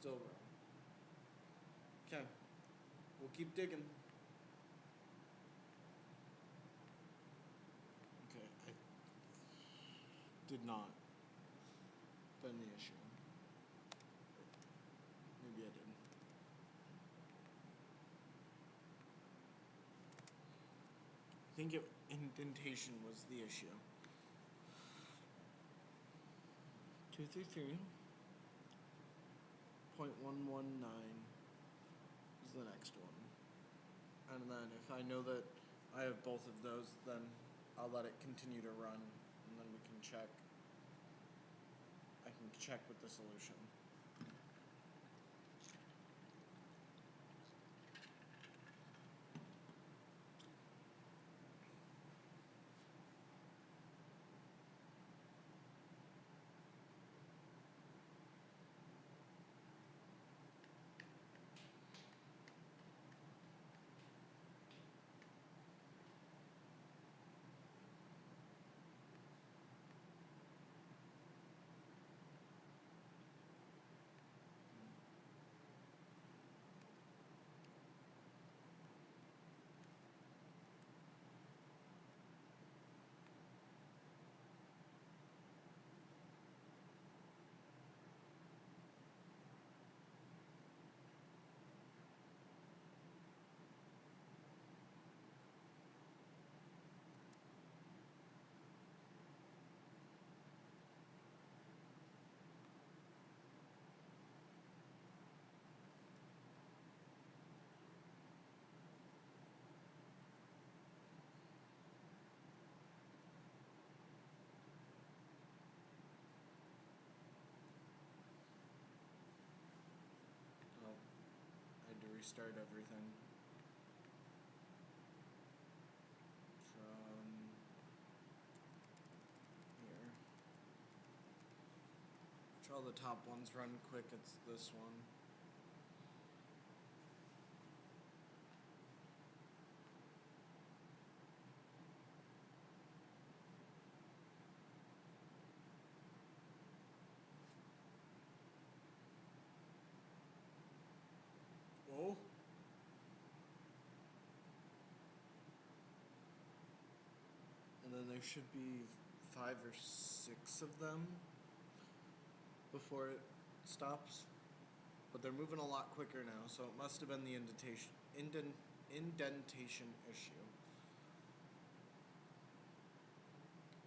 Speaker 1: still wrong. Okay, we'll keep digging. Okay, I did not bend the issue. Maybe I did. I think indentation was the issue. 233.119 is the next one. And then if I know that I have both of those, then I'll let it continue to run, and then we can check. I can check with the solution. Oh, I had to restart everything. From here. Which all the top ones run quick, it's this one. Oh. And then there should be 5 or 6 of them before it stops. But they're moving a lot quicker now, so it must have been the indentation issue.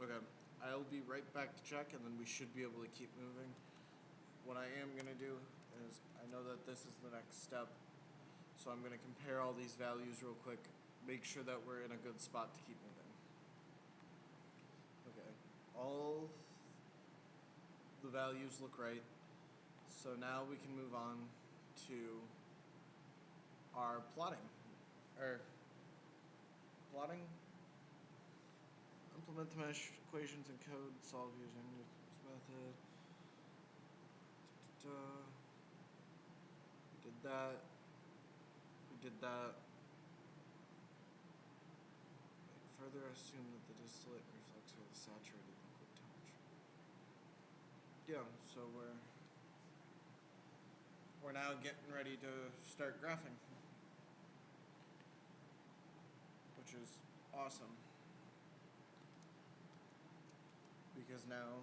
Speaker 1: Okay, I'll be right back to check, and then we should be able to keep moving. What I am going to do is, I know that this is the next step, so I'm going to compare all these values real quick, make sure that we're in a good spot to keep moving. Okay, all the values look right, so now we can move on to our plotting. Implement the mesh equations in code, solve using this method. We did that. Further assume that the distillate reflects the saturated liquid temperature. Yeah, so we're now getting ready to start graphing, which is awesome, because now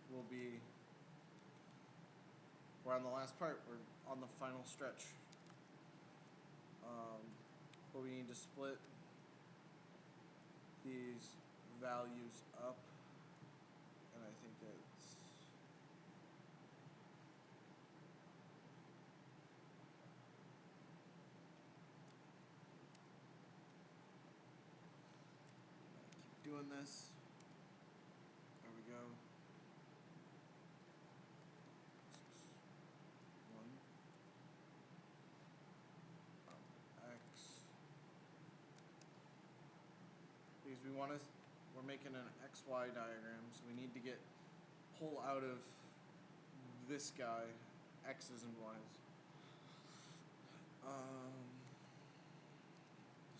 Speaker 1: we're on the last part, we're on the final stretch. But we need to split these values up, and I think it's keep doing this. There we go. 1 x, because we're making an XY diagram, so we need to pull out of this guy X's and Y's.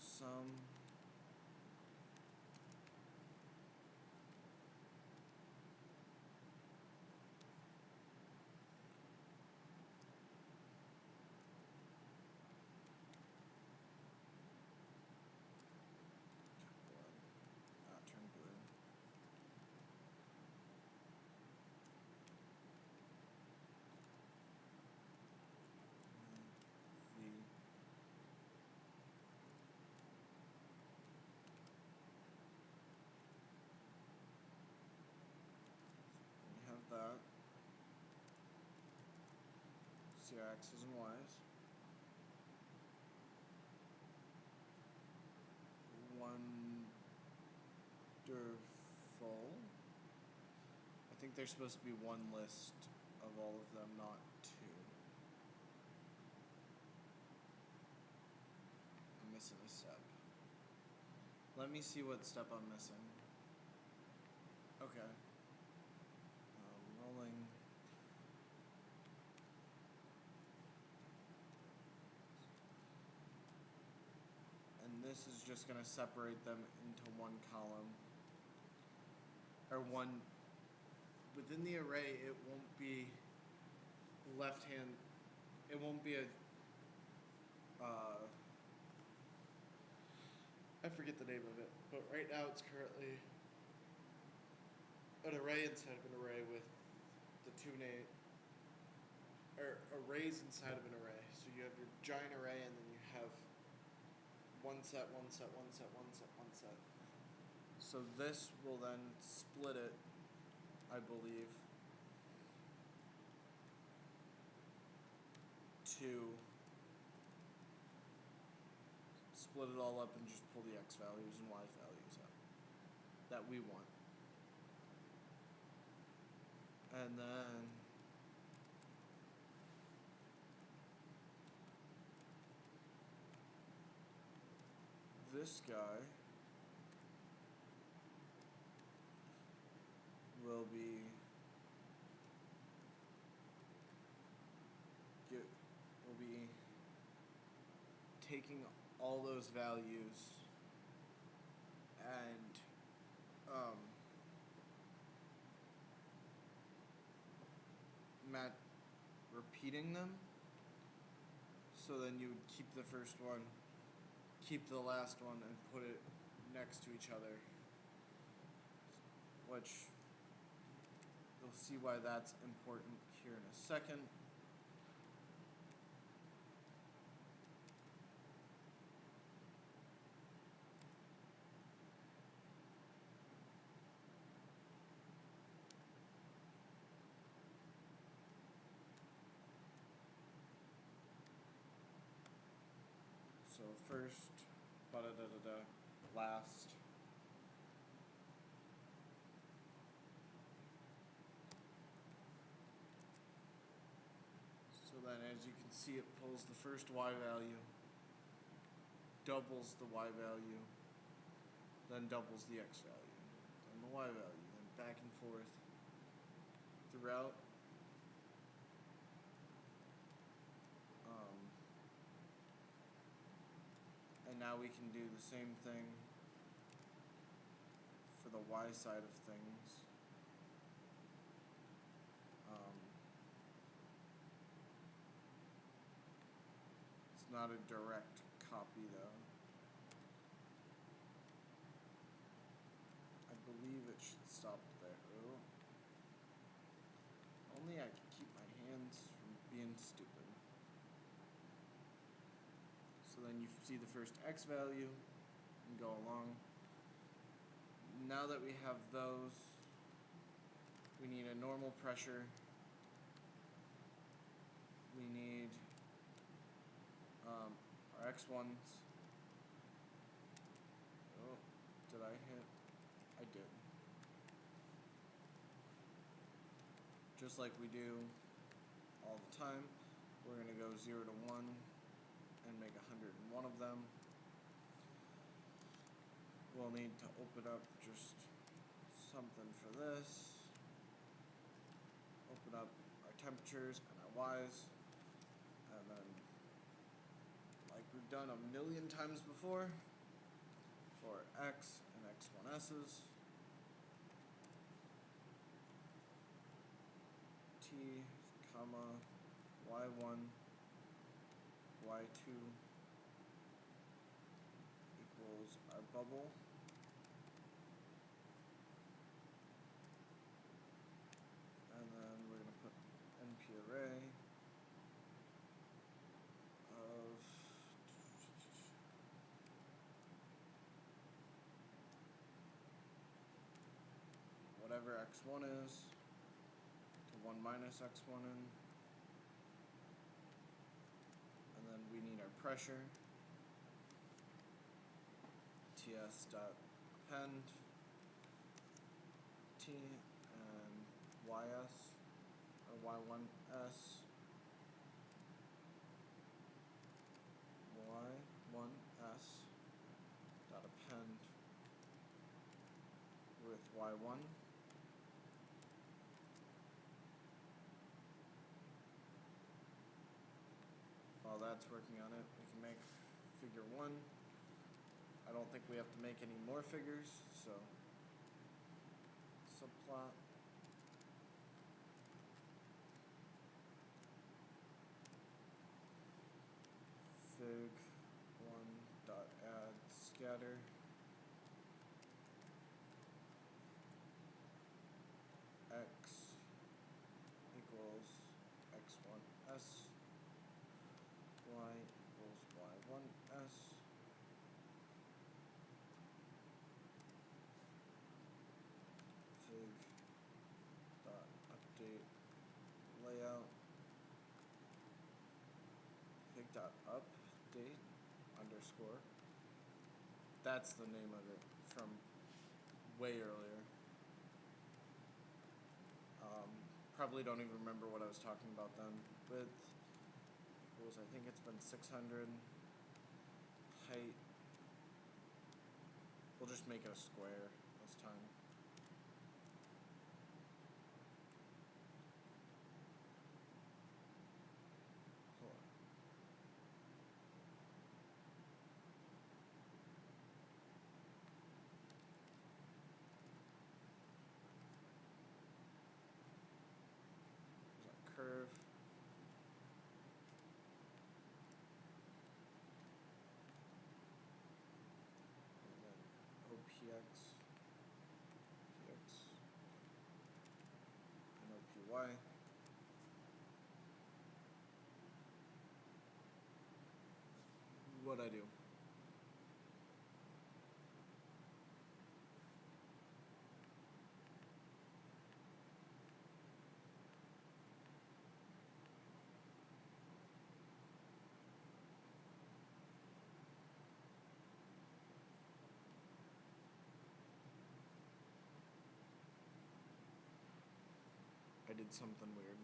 Speaker 1: Sum see our x's and y's. Wonderful. I think there's supposed to be one list of all of them, not two. I'm missing a step. Let me see what step I'm missing. Okay. Rolling. And this is just going to separate them into one column. Or one. Within the array, it won't be left hand. It won't be a. I forget the name of it, but right now it's currently an array inside of an array with the or arrays inside of an array. So you have your giant array, and then you have one set, one set, one set, one set, one set. So this will then split it, I believe, to split it all up and just pull the x values and y values out that we want. And then this guy will be taking all those values and repeating them. So then you would keep the first one, keep the last one, and put it next to each other, which you'll see why that's important here in a second. So first, last. So then, as you can see, it pulls the first y value, doubles the y value, then doubles the x value, then the y value, then back and forth throughout. And now we can do the same thing for the y side of things. It's not a direct copy though. I believe it should stop there. Oh. Only I can keep my hands from being stupid. So then you see the first x value and go along. Now that we have those, we need a normal pressure. We need our x1s. Oh, did I hit? I did. Just like we do all the time, we're going to go 0 to 1 and make 101 of them. We'll need to open up just something for this. Open up our temperatures and our y's, and then, like we've done a million times before, for x and x1s's, t, comma, y1, y2 equals our bubble, and then we're going to put NP array of whatever x1 is to 1 minus x1 in pressure, ts dot append t and ys or y1s y1s dot append with y1 while that's working on it, we can make figure 1. I don't think we have to make any more figures, so subplot fig 1 dot add scatter x equals x1s y equals y1s fig dot update layout fig dot update underscore. That's the name of it from way earlier. Probably don't even remember what I was talking about then. Width equals, I think it's been 600. Height, we'll just make it a square this time. Hold on. Curve, and then OPX, PX, and OPY. What'd I do? I did something weird.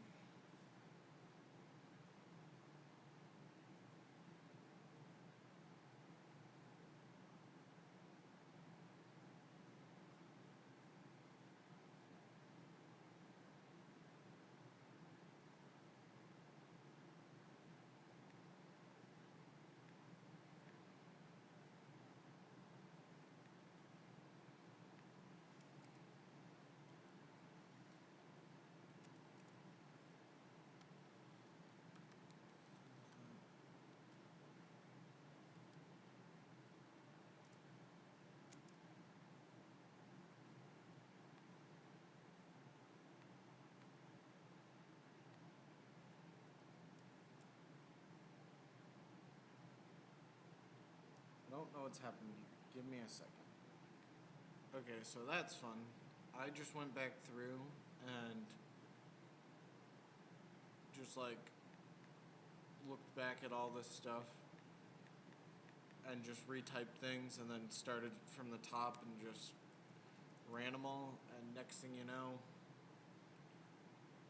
Speaker 1: I don't know what's happened here. Give me a second. Okay, so that's fun. I just went back through and just like looked back at all this stuff and just retyped things and then started from the top and just ran them all, and next thing you know,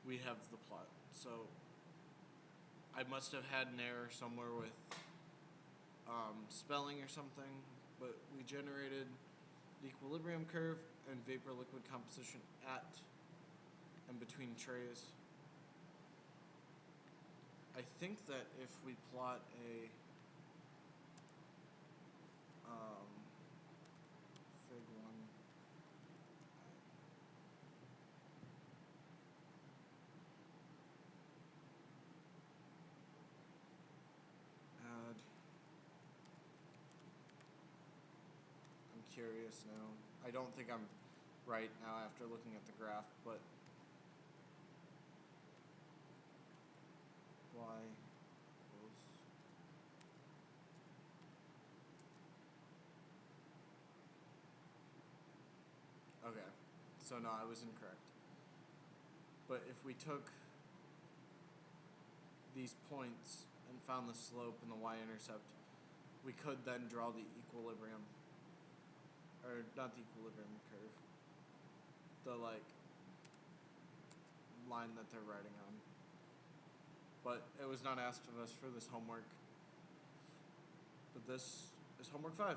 Speaker 1: we have the plot. So I must have had an error somewhere with spelling or something, but we generated the equilibrium curve and vapor liquid composition at and between trays. I think that if we plot a fig 1 add, I'm curious now. I don't think I'm right now after looking at the graph, but y equals okay, so no, I was incorrect. But if we took these points and found the slope and the y-intercept, we could then draw the equilibrium, or not the equilibrium curve, the line that they're writing on. But it was not asked of us for this homework. But this is homework 5.